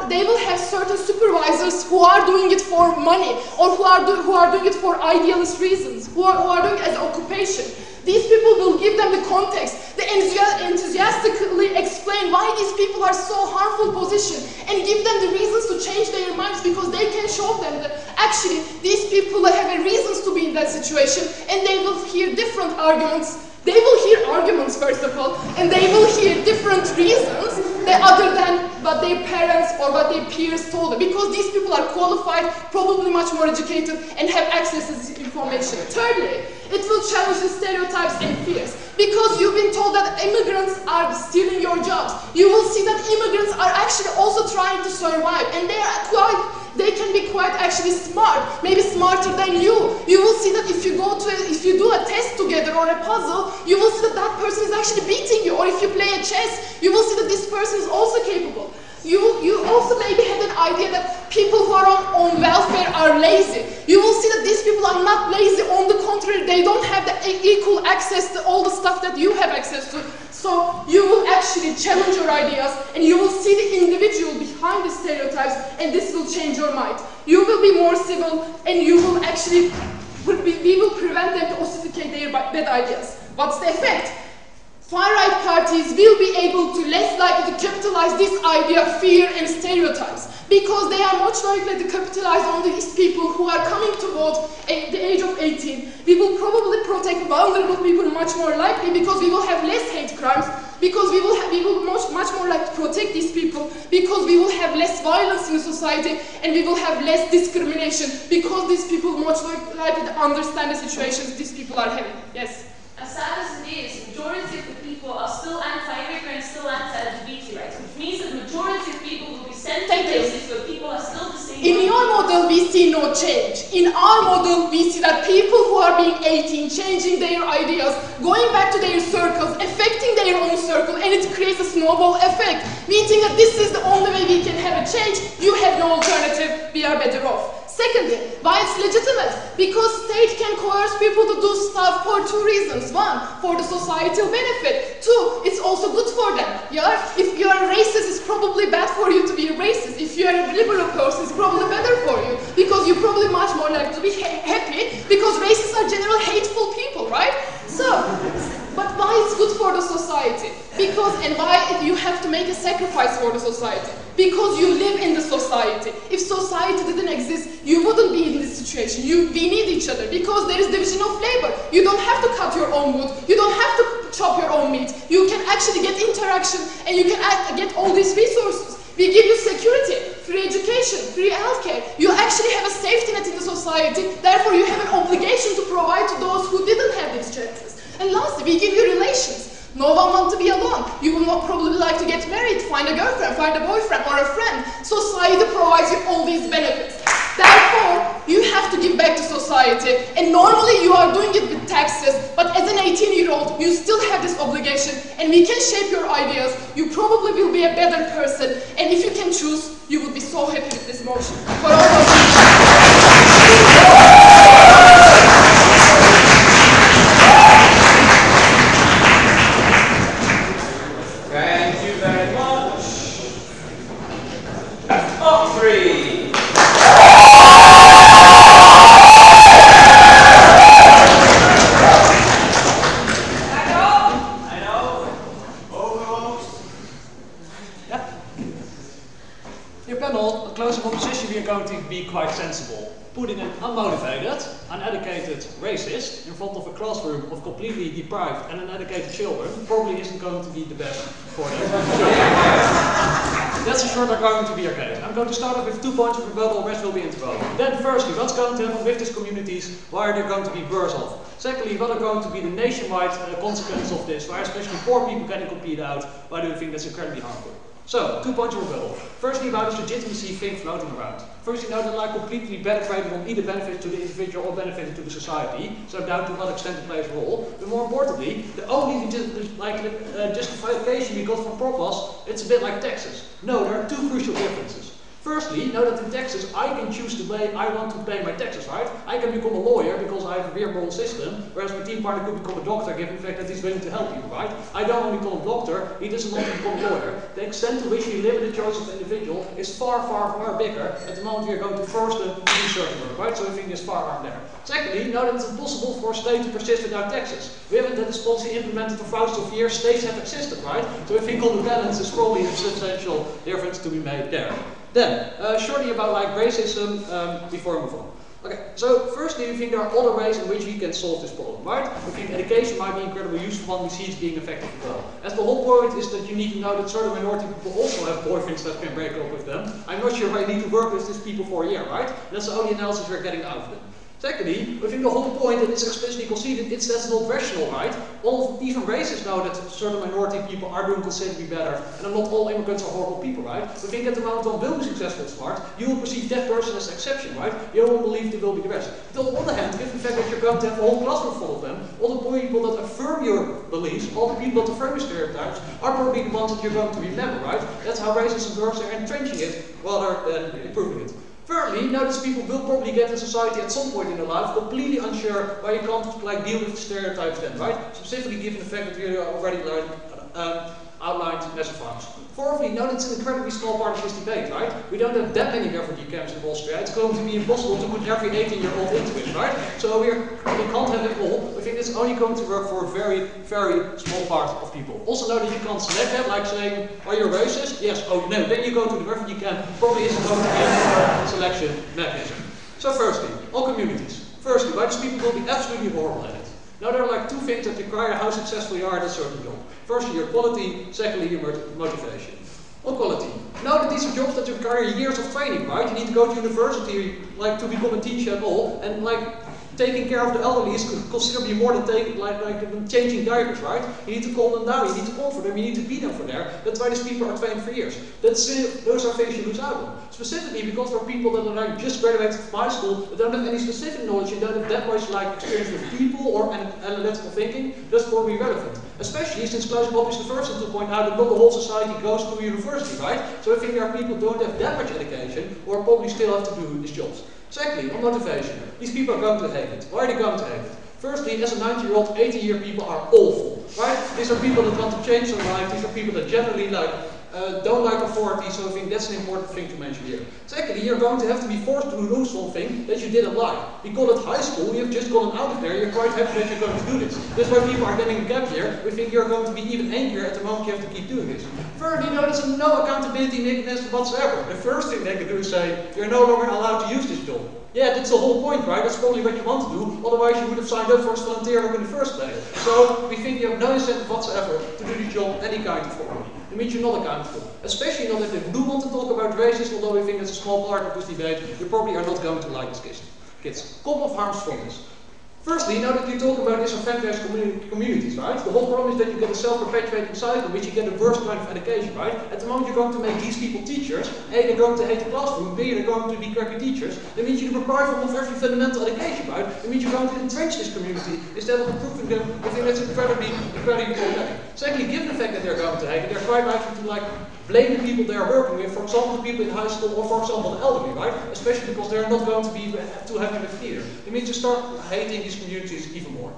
they will have certain supervisors who are doing it for money or who are doing it for idealist reasons, who are doing it as occupation. These people will give them the context. They enthusiastically explain why these people are so harmful position and give them the reasons to change their minds because they can show them that actually these people have a reasons to be in that situation, and they will hear different arguments. They will hear arguments first of all, and they will hear different reasons other than what their parents or what their peers told them, because these people are qualified, probably much more educated, and have access to this information. Thirdly, it will challenge the stereotypes and fears, because you've been told that immigrants are stealing your jobs. You will see that immigrants are actually also trying to survive, and they can be quite actually smart, maybe smarter than you. You will see that if you do a test together or a puzzle, you will see that that person is actually beating you, or if you play a chess, you will see that this person is also capable. You also maybe have an idea that people who are on welfare are lazy. You will see that these people are not lazy, on the contrary, they don't have the equal access to all the stuff that you have access to. So you will actually challenge your ideas, and you will see the individual behind the stereotypes, and this will change your mind. You will be more civil, and you will actually, we will prevent them to ossificate their bad ideas. What's the effect? Far-right parties will be able to less likely to capitalize this idea of fear and stereotypes, because they are much likely to capitalize on these people who are coming to vote at the age of 18. We will probably protect vulnerable people much more likely, because we will have less hate crimes, because we will much more like to protect these people, because we will have less violence in society, and we will have less discrimination, because these people much likely to understand the situations these people are having. Yes? As sad as it is, majority of the people are still anti-immigrant, still anti-LGBT rights, which means that the majority of people will be sent to places where people are still the same. In your model, we see no change. In our model, we see that people who are being 18, changing their ideas, going back to their circles, affecting their own circle, and it creates a snowball effect. We think that this is the only way we can have a change. You have no alternative. We are better off. Secondly, why it's legitimate? Because state can coerce people to do stuff for 2 reasons. 1, for the societal benefit. 2, it's also good for them. Yeah? If you are a racist, it's probably bad for you to be a racist. If you are a liberal person, it's probably better for you, because you're probably much more likely to be happy, because racists are generally hateful people, right? So, but why it's good for the society. Because, and why you have to make a sacrifice for the society? Because you live in the society. If society didn't exist, you wouldn't be in this situation. We need each other because there is division of labor. You don't have to cut your own wood. You don't have to chop your own meat. You can actually get interaction and you can get all these resources. We give you security, free education, free healthcare. You actually have a safety net in the society. Therefore, you have an obligation to provide to those who didn't have these chances. And lastly, we give you relations. No one wants to be alone. You will not probably like to get married, find a girlfriend, find a boyfriend or a friend. Society provides you all these benefits. Therefore, you have to give back to society. And normally you are doing it with taxes, but as an 18-year-old, you still have this obligation and we can shape your ideas. You probably will be a better person. And if you can choose, you will be so happy with this motion. For all Thank you very much. Up three. I know. Almost. Yeah. Your panel, a closing opposition, we are going to be quite sensible. Putting an unmotivated, uneducated racist in front of a classroom of completely deprived and uneducated children probably isn't going to be the best for them. That's for sure they're going to be okay. I'm going to start off with 2 points of rebuttal, the rest will be interval. Then firstly, what's going to happen with these communities? Why are they going to be worse off? Secondly, what are going to be the nationwide consequences of this? Why are especially poor people getting competed out? Why do you think that's incredibly harmful? So, 2 points of rebuttal. Firstly, about this legitimacy thing floating around. First, you know that like completely penetrating on either benefit to the individual or benefit to the society, so down to what extent it plays a role. But more importantly, the only justification we got from Propos, it's a bit like taxes. No, there are 2 crucial differences. Firstly, know that in Texas, I can choose the way I want to pay my taxes, right? I can become a lawyer because I have a real moral system, whereas my team partner could become a doctor given the fact that he's willing to help you, right? I don't want to become a doctor, he doesn't want to become a lawyer. The extent to which we limit the choice of the individual is far, far, far bigger at the moment we are going to force them to do certain work, right? So I think there's far harm there. Secondly, know that it's impossible for a state to persist without taxes. We haven't had this policy implemented for thousands of years, states have existed, right? So I think on the balance there's probably a substantial difference to be made there. Then, shortly about like racism before we move on. Okay, so firstly we think there are other ways in which we can solve this problem, right? We think education might be incredibly useful and we see it's being effective as well. As the whole point is that you need to know that certain minority people also have boyfriends that can break up with them. I'm not sure I need to work with these people for a year, right? And that's the only analysis we're getting out of them. Secondly, I think the whole point that it's explicitly conceded, it's that's not rational, right? Even racists know that certain minority people are doing considerably better, and not all immigrants are horrible people, right? I think at the moment one will be successful and smart, you will perceive that person as an exception, right? You won't believe they will be the rest. But on the other hand, given the fact that you're going to have a whole classroom full of them, all the people that affirm your beliefs, all the people that affirm your stereotypes, are probably the ones that you're going to remember, right? That's how racism works, they're entrenching it rather than improving it. Thirdly, notice people will probably get in society at some point in their life completely unsure why you can't like deal with stereotypes then, right? Specifically given the fact that we already outlined massive farms. Fourthly, note it's an incredibly small part of this debate, right? We don't have that many refugee camps in Austria. It's going to be impossible to put every 18-year-old into it, right? So we can't have it all. I think it's only going to work for a very, very small part of people. Also note that you can't select that, like saying, are you a racist? Yes. Oh no, then you go to the refugee camp. Probably isn't going to be a selection mechanism. So firstly, all communities. Firstly, why these people will be absolutely horrible at it. Now there are like 2 things that require how successful you are at a certain job. Firstly, your quality, secondly, your motivation. On quality. Now that these are jobs that require years of training, right? You need to go to university like to become a teacher at all, and like taking care of the elderly is considerably more than changing diapers, right? You need to calm them down, you need to comfort them, you need to be there for them. That's why these people are trained for years. Those are things you lose out on. Specifically because there are people that are like just graduated from high school, that don't have any specific knowledge, you don't have that much like experience with people or analytical thinking, that's probably relevant. Especially since Klaus Bob is the first one to point out that not the whole society goes to university, right? So I think there are people who don't have that much education or probably still have to do these jobs. Secondly, on motivation. These people are going to hate it. Why are they going to hate it? Firstly, as a 90-year-old, 80-year people are awful, right? These are people that want to change their life. These are people that generally like don't like authority, so I think that's an important thing to mention here. Secondly, you're going to have to be forced to do something that you didn't like. We call it high school, you've just gotten out of there, you're quite happy that you're going to do this. That's why people are getting a gap year. We think you're going to be even angrier at the moment you have to keep doing this. Thirdly, there's no accountability mechanism whatsoever. The first thing they can do is say, you're no longer allowed to use this job. Yeah, that's the whole point, right? That's probably what you want to do, otherwise you would have signed up for this volunteer work in the first place. So we think you have no incentive whatsoever to do the job any kind of form. It means you're not accountable. Especially not if they do want to talk about racism, although we think it's a small part of this debate, you probably are not going to like this kids. Couple of harms from this. Firstly, now that you talk about disenfranchised communities, right? The whole problem is that you get a self-perpetuating cycle in which you get the worst kind of education, right? At the moment you're going to make these people teachers, A, they're going to hate the classroom, B, they're going to be crappy teachers. That means you deprive them of every fundamental education, right? It means you're going to entrench this community instead of improving them. I think that's incredibly problematic. Secondly, given the fact that they're going to hate it, they're quite likely to blame the people they are working with, for example the people in high school or for example the elderly, right? Especially because they're not going to be too happy with theater. It means you start hating these communities even more.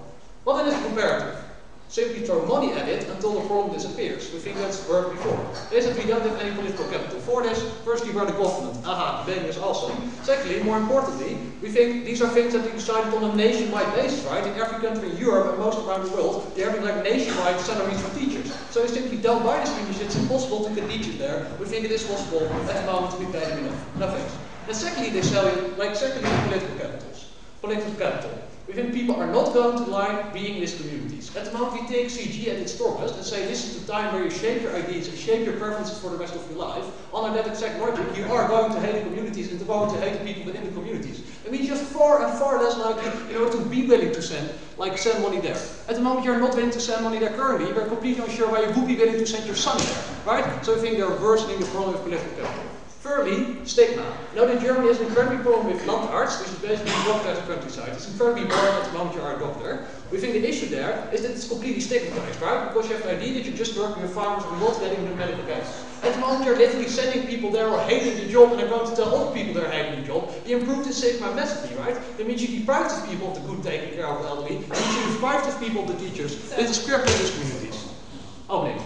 What then is the comparative? Simply throw money at it until the problem disappears. We think that's worked before. Is that we don't have any political capital for this. Firstly, we're the government. Aha, the is also. Secondly, more importantly, we think these are things that we decided on a nationwide basis, right? In every country in Europe and most around the world, they're having nationwide salaries for teachers. So we simply don't buy this because it's impossible to get teachers there. We think it is possible at the moment to be paid them enough. No thanks. And secondly, they sell it, secondly, political capitals. Political capital. We think people are not going to like being in these communities. At the moment we take CG at its strongest and say this is the time where you shape your ideas and shape your preferences for the rest of your life. Under that exact logic, you are going to hate the communities and going to hate the people within the communities. It means you're far and far less likely in order to be willing to send money there. At the moment you're not willing to send money there currently, we're completely unsure why you would be willing to send your son there, right? So I think they're worsening the problem of political capital. Thirdly, stigma. Now that Germany has an incredibly problem with landarts, which is basically doctor as a countryside. It's incredibly boring at the moment you are a doctor. We think the issue there is that it's completely stigmatized, right? Because you have an idea that you're just working with farmers and not getting the medical care. At the moment you're literally sending people there who are hating the job and are going to tell other people they're hating the job. You improve the stigma massively, right? That means you deprive these people of the good taking care of the elderly, and you deprive these people of the teachers. This is critical in these communities. Opening.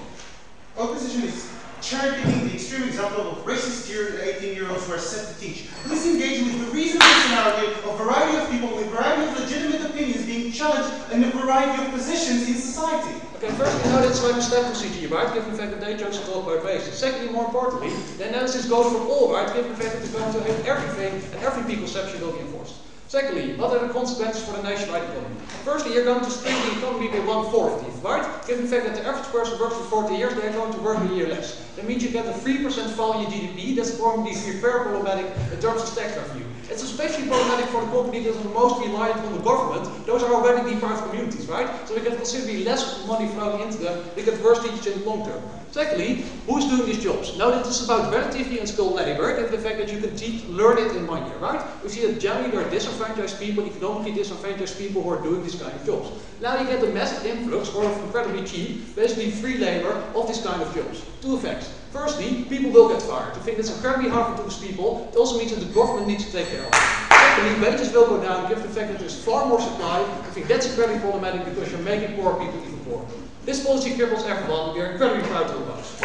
Opposition is cherry-picking the extreme example of racist 18-year-olds who are set to teach. This engagement with a reasonable scenario of a variety of people with a variety of legitimate opinions being challenged and a variety of positions in society. Okay, first we know that's a step to CG, right? Given the fact that they chose to talk about races. Secondly, more importantly, the analysis goes for all, right? Given the fact that they're going to hate everything and every preconception will be enforced. Secondly, what are the consequences for the nationwide economy? Firstly, you're going to split the economy by 1/4, right? Given the fact that the average person works for 40 years, they're going to work a year less. That means you get a 3% fall in your GDP. That's probably very problematic in terms of tax revenue. It's especially problematic for the companies that are most reliant on the government. Those are already deprived communities, right? So we get considerably less money flowing into them. We get worse teachers in the long term. Secondly, who's doing these jobs? Now that this is about relatively unskilled labor, and the fact that you can learn it in 1 year, right? We see that generally there are disenfranchised people, economically disenfranchised people who are doing these kind of jobs. Now you get a massive influx, or incredibly cheap, basically free labor of this kind of jobs. Two effects. Firstly, people will get fired. I think that's incredibly hard for those people. It also means that the government needs to take care of it. Secondly, wages will go down given the fact that there's far more supply. I think that's incredibly problematic because you're making poor people even poorer. This policy cripples everyone. We are incredibly proud to oppose.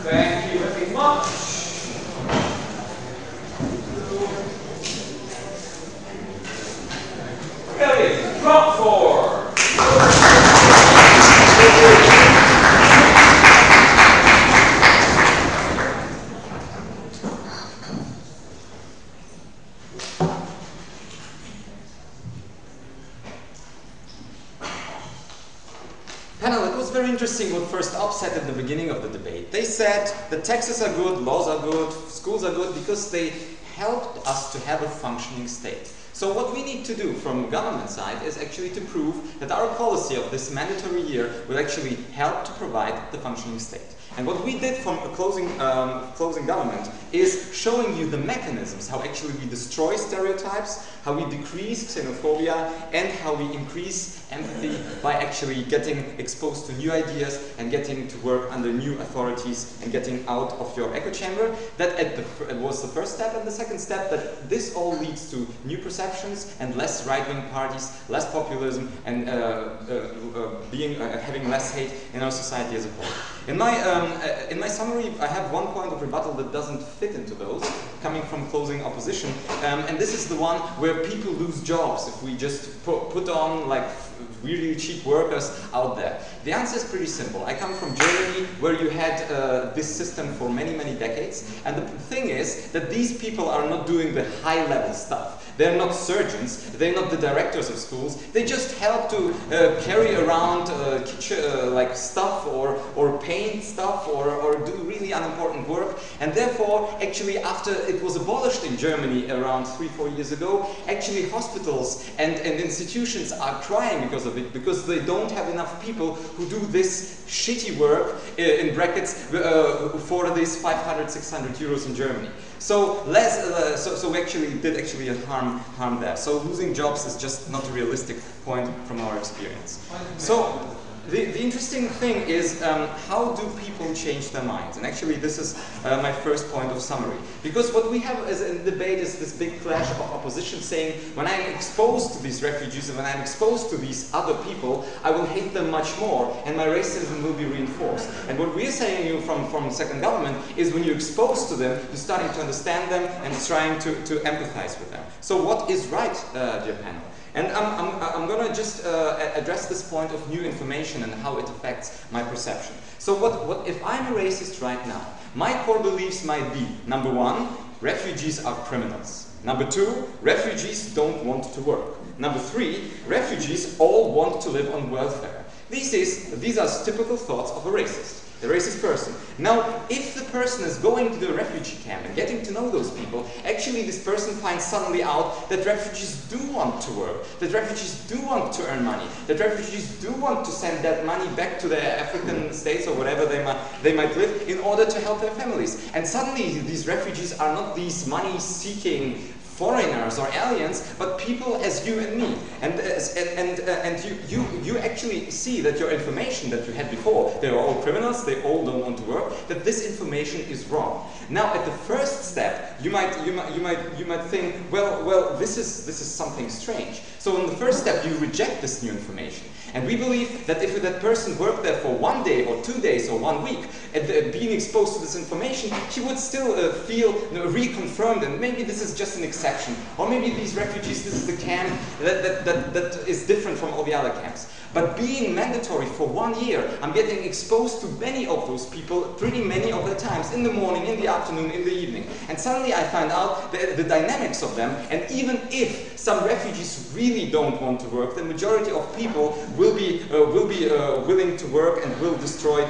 Thank you very much. Brilliant. Drop 4. Panel, it was very interesting what first upset at the beginning of the debate. They said the taxes are good, laws are good, schools are good because they helped us to have a functioning state. So what we need to do from government side is actually to prove that our policy of this mandatory year will actually help to provide the functioning state. And what we did from a closing government is showing you the mechanisms, how actually we destroy stereotypes, how we decrease xenophobia, and how we increase empathy by actually getting exposed to new ideas and getting to work under new authorities and getting out of your echo chamber. That was the first step, and the second step, that this all leads to new perceptions and less right-wing parties, less populism, and having less hate in our society as a whole. In my summary, I have one point of rebuttal that doesn't fit into those, coming from closing opposition, and this is the one where people lose jobs if we just put on like really cheap workers out there. The answer is pretty simple. I come from Germany, where you had this system for many, many decades, and the thing is that these people are not doing the high-level stuff. They're not surgeons, they're not the directors of schools, they just help to carry around like stuff or paint stuff or do really unimportant work, and therefore actually after it was abolished in Germany around 3-4 years ago, actually hospitals and institutions are crying because of it, because they don't have enough people who do this shitty work, in brackets, for this 500-600 euros in Germany. So so we actually did harm there. So losing jobs is just not a realistic point from our experience. So the interesting thing is how do people change their minds? And actually this is my first point of summary. Because what we have as a debate is this big clash of opposition saying, when I'm exposed to these refugees and when I'm exposed to these other people, I will hate them much more and my racism will be reinforced. And what we're saying you from second government is when you're exposed to them, you're starting to understand them and trying to empathize with them. So what is right, dear panel? And I'm going to just address this point of new information and how it affects my perception. So what if I'm a racist right now? My core beliefs might be, number one, refugees are criminals. Number two, refugees don't want to work. Number three, refugees all want to live on welfare. These are typical thoughts of a racist person. Now, if the person is going to the refugee camp and getting to know those people, actually this person finds suddenly out that refugees do want to work, that refugees do want to earn money, that refugees do want to send that money back to their African states or wherever they might live in order to help their families. And suddenly these refugees are not these money-seeking foreigners or aliens, but people as you and me. And you actually see that your information that you had before, they are all criminals, they all don't want to work, that this information is wrong. Now, at the first step, you might think, well, this is something strange. So in the first step, you reject this new information. And we believe that if that person worked there for 1 day or 2 days or 1 week, and being exposed to this information, she would still feel reconfirmed, and maybe this is just an exception. Or maybe these refugees, this is the camp that is different from all the other camps. But being mandatory for 1 year, I'm getting exposed to many of those people, pretty many of the times, in the morning, in the afternoon, in the evening. And suddenly I find out the dynamics of them, and even if some refugees really don't want to work, the majority of people will be willing to work and will destroy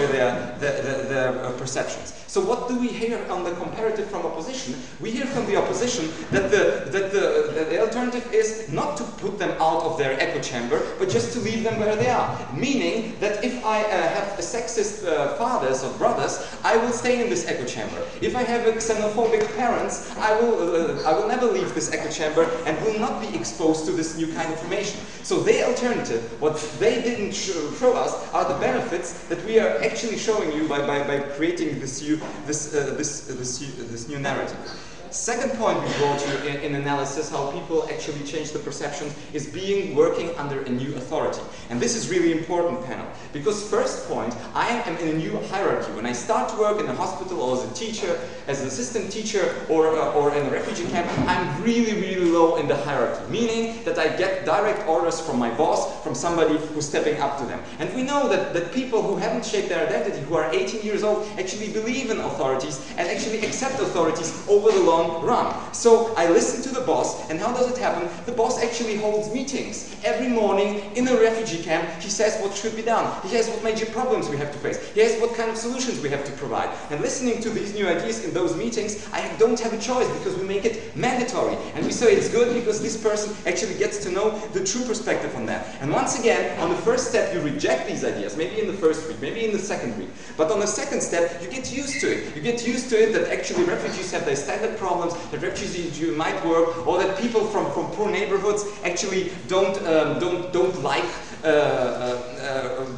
their perceptions. So what do we hear on the comparative from opposition? We hear from the opposition that the alternative is not to put them out of their echo chamber, but just to leave them where they are. Meaning that if I have sexist fathers or brothers, I will stay in this echo chamber. If I have xenophobic parents, I will never leave this echo chamber and will not be exposed to this new kind of information. So their alternative, what they didn't show us, are the benefits that we are actually showing you by creating this new narrative. Second point we brought you in analysis, how people actually change the perception, is working under a new authority. And this is really important, panel, because first point, I am in a new hierarchy. When I start to work in a hospital or as a teacher, as an assistant teacher, or in a refugee camp, I'm really, really low in the hierarchy, meaning that I get direct orders from my boss, from somebody who's stepping up to them. And we know that people who haven't shaped their identity, who are 18 years old, actually believe in authorities and actually accept authorities over the long long run. So I listen to the boss, and how does it happen? The boss actually holds meetings every morning in a refugee camp. He says what should be done. He says what major problems we have to face. He says what kind of solutions we have to provide. And listening to these new ideas in those meetings, I don't have a choice because we make it mandatory. And we say it's good because this person actually gets to know the true perspective on that. And once again, on the first step, you reject these ideas, maybe in the first week, maybe in the second week. But on the second step, you get used to it. You get used to it that actually refugees have their standard problems, that refugees might work, or that people from poor neighborhoods actually don't like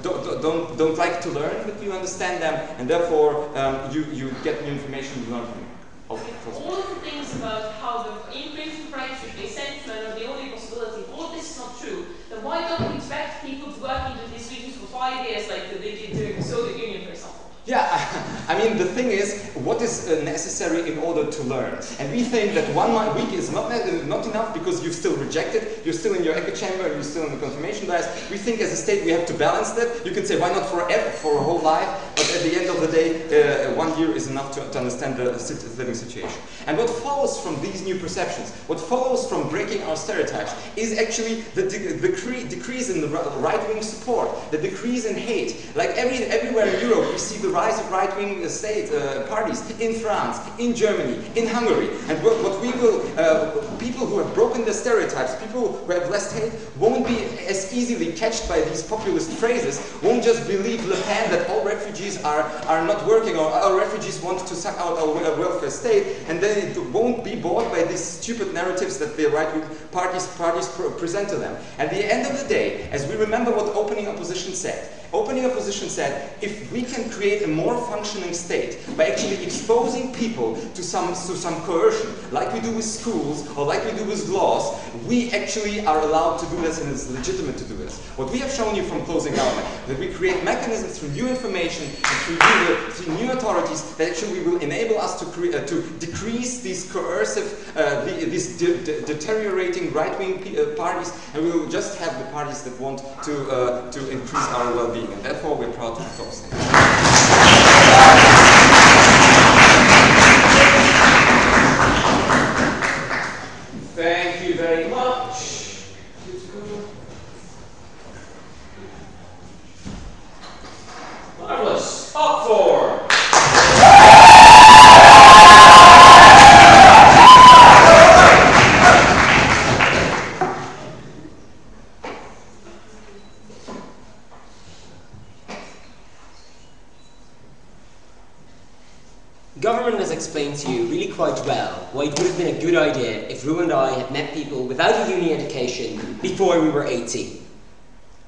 don't like to learn, but you understand them, and therefore you get new information to learn from them. All of the things about how the increasing price should be essential and are the only possibility, all of this is not true. Then why don't we expect people to work into these regions for 5 years like they did during the Soviet Union, for example? Yeah, I mean, the thing is, what is necessary in order to learn? And we think that 1 week is not enough because you've still rejected, you're still in your echo chamber, you're still in the confirmation bias. We think as a state we have to balance that. You can say, why not forever, for a whole life? But at the end of the day, 1 year is enough to understand the living situation. And what follows from these new perceptions, what follows from breaking our stereotypes, is actually the decrease in the right-wing support, the decrease in hate. Like everywhere in Europe, we see the rise of right-wing parties in France, in Germany, in Hungary. And what we will, people who have broken the stereotypes, people who have less hate, won't be as easily catched by these populist phrases, won't just believe Le Pen that all refugees are not working, or all refugees want to suck out our welfare state, and then it won't be bought by these stupid narratives that the right-wing parties present to them. At the end of the day, as we remember what opening opposition said, if we can create a more functioning state by actually exposing people to some coercion, like we do with schools or like we do with laws, we actually are allowed to do this, and it's legitimate to do this. What we have shown you from closing government, that we create mechanisms through new information and through new authorities that actually will enable us to decrease these coercive, these deteriorating right-wing parties, and we will just have the parties that want to increase our well-being. And therefore, we're proud to propose things. Thank you very much. Marvelous. Up for. Government has explained to you really quite well why it would have been a good idea if Ru and I had met people without a uni education before we were 18.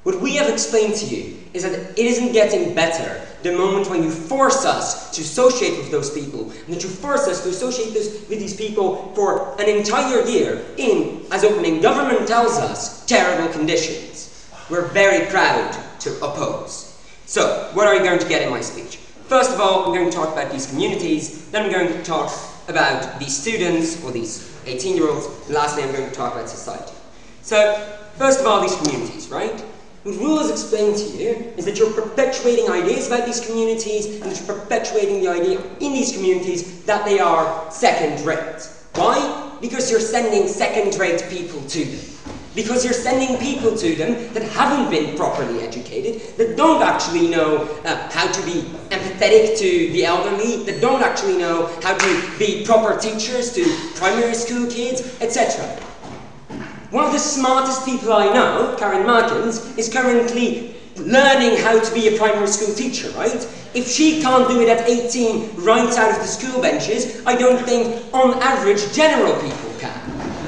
What we have explained to you is that it isn't getting better the moment when you force us to associate with those people, and that you force us to associate with these people for an entire year in, as opening government tells us, terrible conditions. We're very proud to oppose. So, what are you going to get in my speech? First of all, I'm going to talk about these communities, then I'm going to talk about these students, or these 18-year-olds, and lastly I'm going to talk about society. So, first of all, these communities, right? What Ru has explained to you is that you're perpetuating ideas about these communities, and that you're perpetuating the idea in these communities that they are second-rate. Why? Because you're sending second-rate people to them. Because you're sending people to them that haven't been properly educated, that don't actually know how to be empathetic to the elderly, that don't actually know how to be proper teachers to primary school kids, etc. One of the smartest people I know, Karen Martins, is currently learning how to be a primary school teacher, right? If she can't do it at 18 right out of the school benches, I don't think, on average, general people can.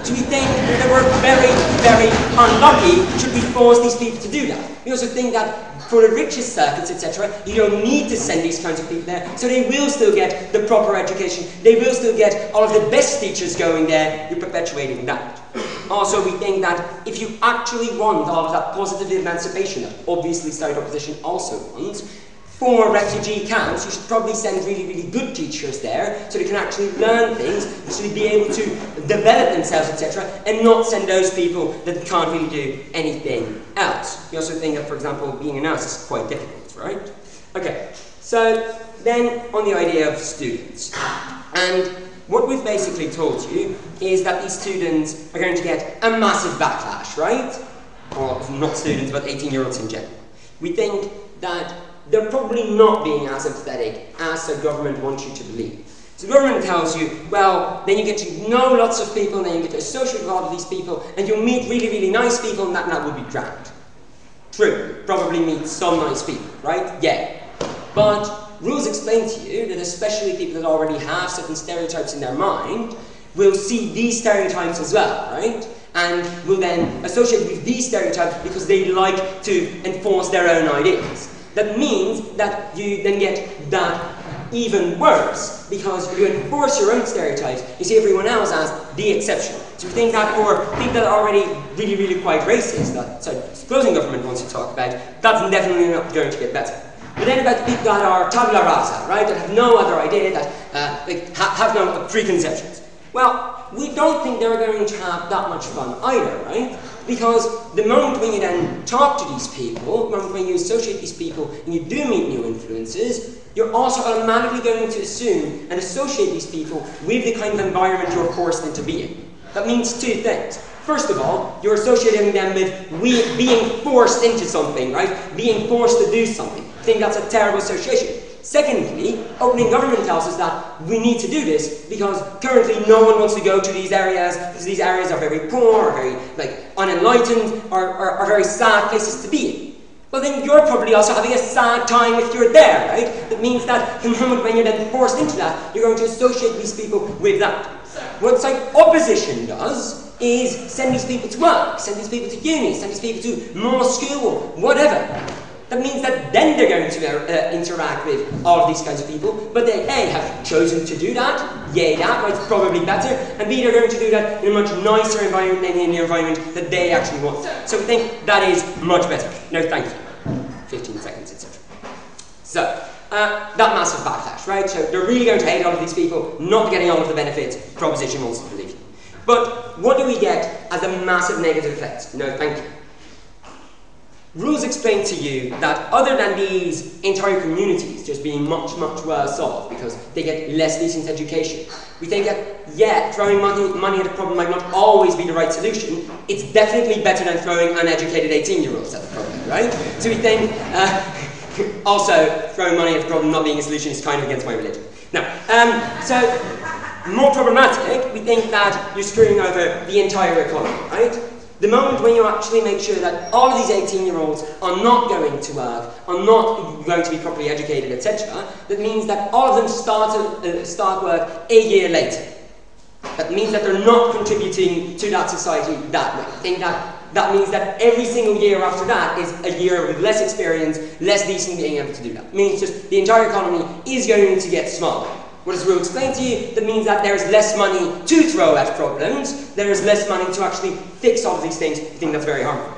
So we think that we're very, very unlucky should we force these people to do that. We also think that for the richest circuits, etc., you don't need to send these kinds of people there, so they will still get the proper education, they will still get all of the best teachers going there, you're perpetuating that. Also, we think that if you actually want all of that positive emancipation that obviously state opposition also wants, for refugee camps, you should probably send really, really good teachers there so they can actually learn things, actually be able to develop themselves, etc., and not send those people that can't really do anything else. We also think that, for example, being a nurse is quite difficult, right? Okay, so then on the idea of students. And What we've basically told you is that these students are going to get a massive backlash, right? Or not students, but 18-year-olds in general. We think that they're probably not being as empathetic as the government wants you to believe. So the government tells you, well, then you get to know lots of people, and then you get to associate with all of these people, and you'll meet really, really nice people, and that will be grand. True, probably meet some nice people, right? Yeah. But rules explain to you that especially people that already have certain stereotypes in their mind will see these stereotypes as well, right? And will then associate with these stereotypes because they like to enforce their own ideas. That means that you then get that even worse because you enforce your own stereotypes. You see everyone else as the exception. So we think that for people that are already really, really quite racist, that the closing government wants to talk about, that's definitely not going to get better. But then about people that are tabula rasa, right, that have no other idea, that have no preconceptions. Well, we don't think they're going to have that much fun either, right? Because the moment when you then talk to these people, the moment when you associate these people and you do meet new influences, you're also automatically going to assume and associate these people with the kind of environment you're forced into being. That means two things. First of all, you're associating them with being forced into something, right? Being forced to do something. I think that's a terrible association. Secondly, opening government tells us that we need to do this because currently no one wants to go to these areas because these areas are very poor, or very unenlightened, or very sad places to be in. Well then you're probably also having a sad time if you're there, right? That means that the moment when you're then forced into that, you're going to associate these people with that. What opposition does is send these people to work, send these people to uni, send these people to more school, whatever. That means that then they're going to interact with all of these kinds of people, but they A, have chosen to do that, yay that, it's probably better, and B, they're going to do that in a much nicer environment than in the environment that they actually want. So we think that is much better. No, thank you. 15 seconds, etc. So, that massive backlash, right? So they're really going to hate all of these people, not getting all of the benefits proposition wants to believe. But what do we get as a massive negative effect? No, thank you. Rules explain to you that other than these entire communities just being much, much worse off because they get less decent education, we think that, yeah, throwing money at a problem might not always be the right solution. It's definitely better than throwing uneducated 18-year-olds at the problem, right? So we think, also, throwing money at a problem not being a solution is kind of against my religion. Now, so, more problematic, we think that you're screwing over the entire economy, right? The moment when you actually make sure that all of these 18-year-olds are not going to work, are not going to be properly educated, etc., that means that all of them start work a year later. That means that they're not contributing to that society that way. I think that means that every single year after that is a year with less experience, less decent being able to do that. It means just the entire economy is going to get smaller. What does Rule explain to you? That means that there's less money to throw at problems, there's less money to actually fix all of these things. I think that's very harmful.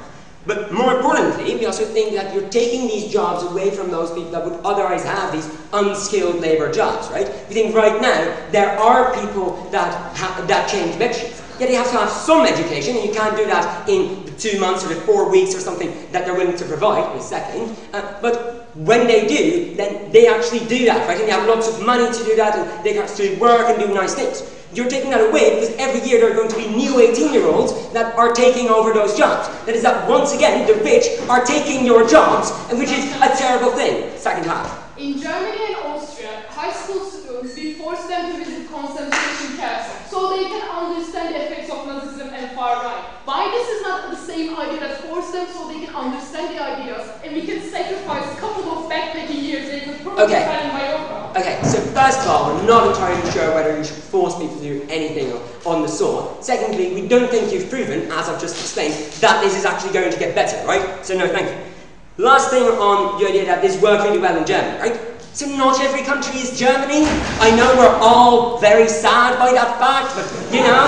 But more importantly, we also think that you're taking these jobs away from those people that would otherwise have these unskilled labour jobs, right? We think right now, there are people that change elections. Yeah, they have to have some education, and you can't do that in the 2 months or the 4 weeks or something that they're willing to provide in a second. But when they do, then they actually do that, right? And they have lots of money to do that, and they can actually work and do nice things. You're taking that away because every year there are going to be new 18-year-olds that are taking over those jobs. That is that once again, the rich are taking your jobs, which is a terrible thing. Second half. In Germany and Austria, high school students, we force them to visit concentration camps so they can understand the effects of Nazism and far right. Why this is not the same idea that force them so they can understand the ideas and we can sacrifice a couple of backpacking years they could probably spend in Mallorca? Okay, so first of all, we're not entirely sure whether you should force people to do anything on the sort. Secondly, we don't think you've proven, as I've just explained, that this is actually going to get better, right? So no, thank you. Last thing on the idea that this worked really well in Germany, right? So not every country is Germany. I know we're all very sad by that fact, but you know,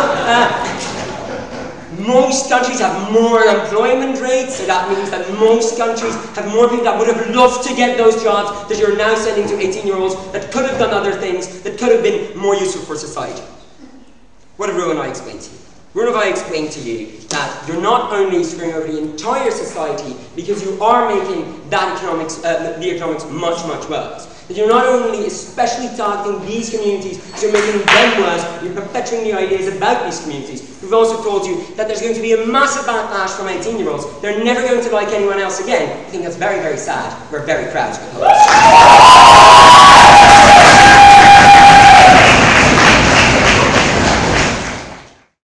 most countries have more unemployment rates, so that means that most countries have more people that would have loved to get those jobs that you're now sending to 18-year-olds that could have done other things, that could have been more useful for society. What have Ru and I explained to you? What have I explained to you? That you're not only screwing over the entire society because you are making that the economics much, much worse. That you're not only especially targeting these communities because you're making them worse, you're perpetuating the ideas about these communities. We've also told you that there's going to be a massive backlash from 18-year-olds. They're never going to like anyone else again. I think that's very, very sad. We're very proud to be Polish.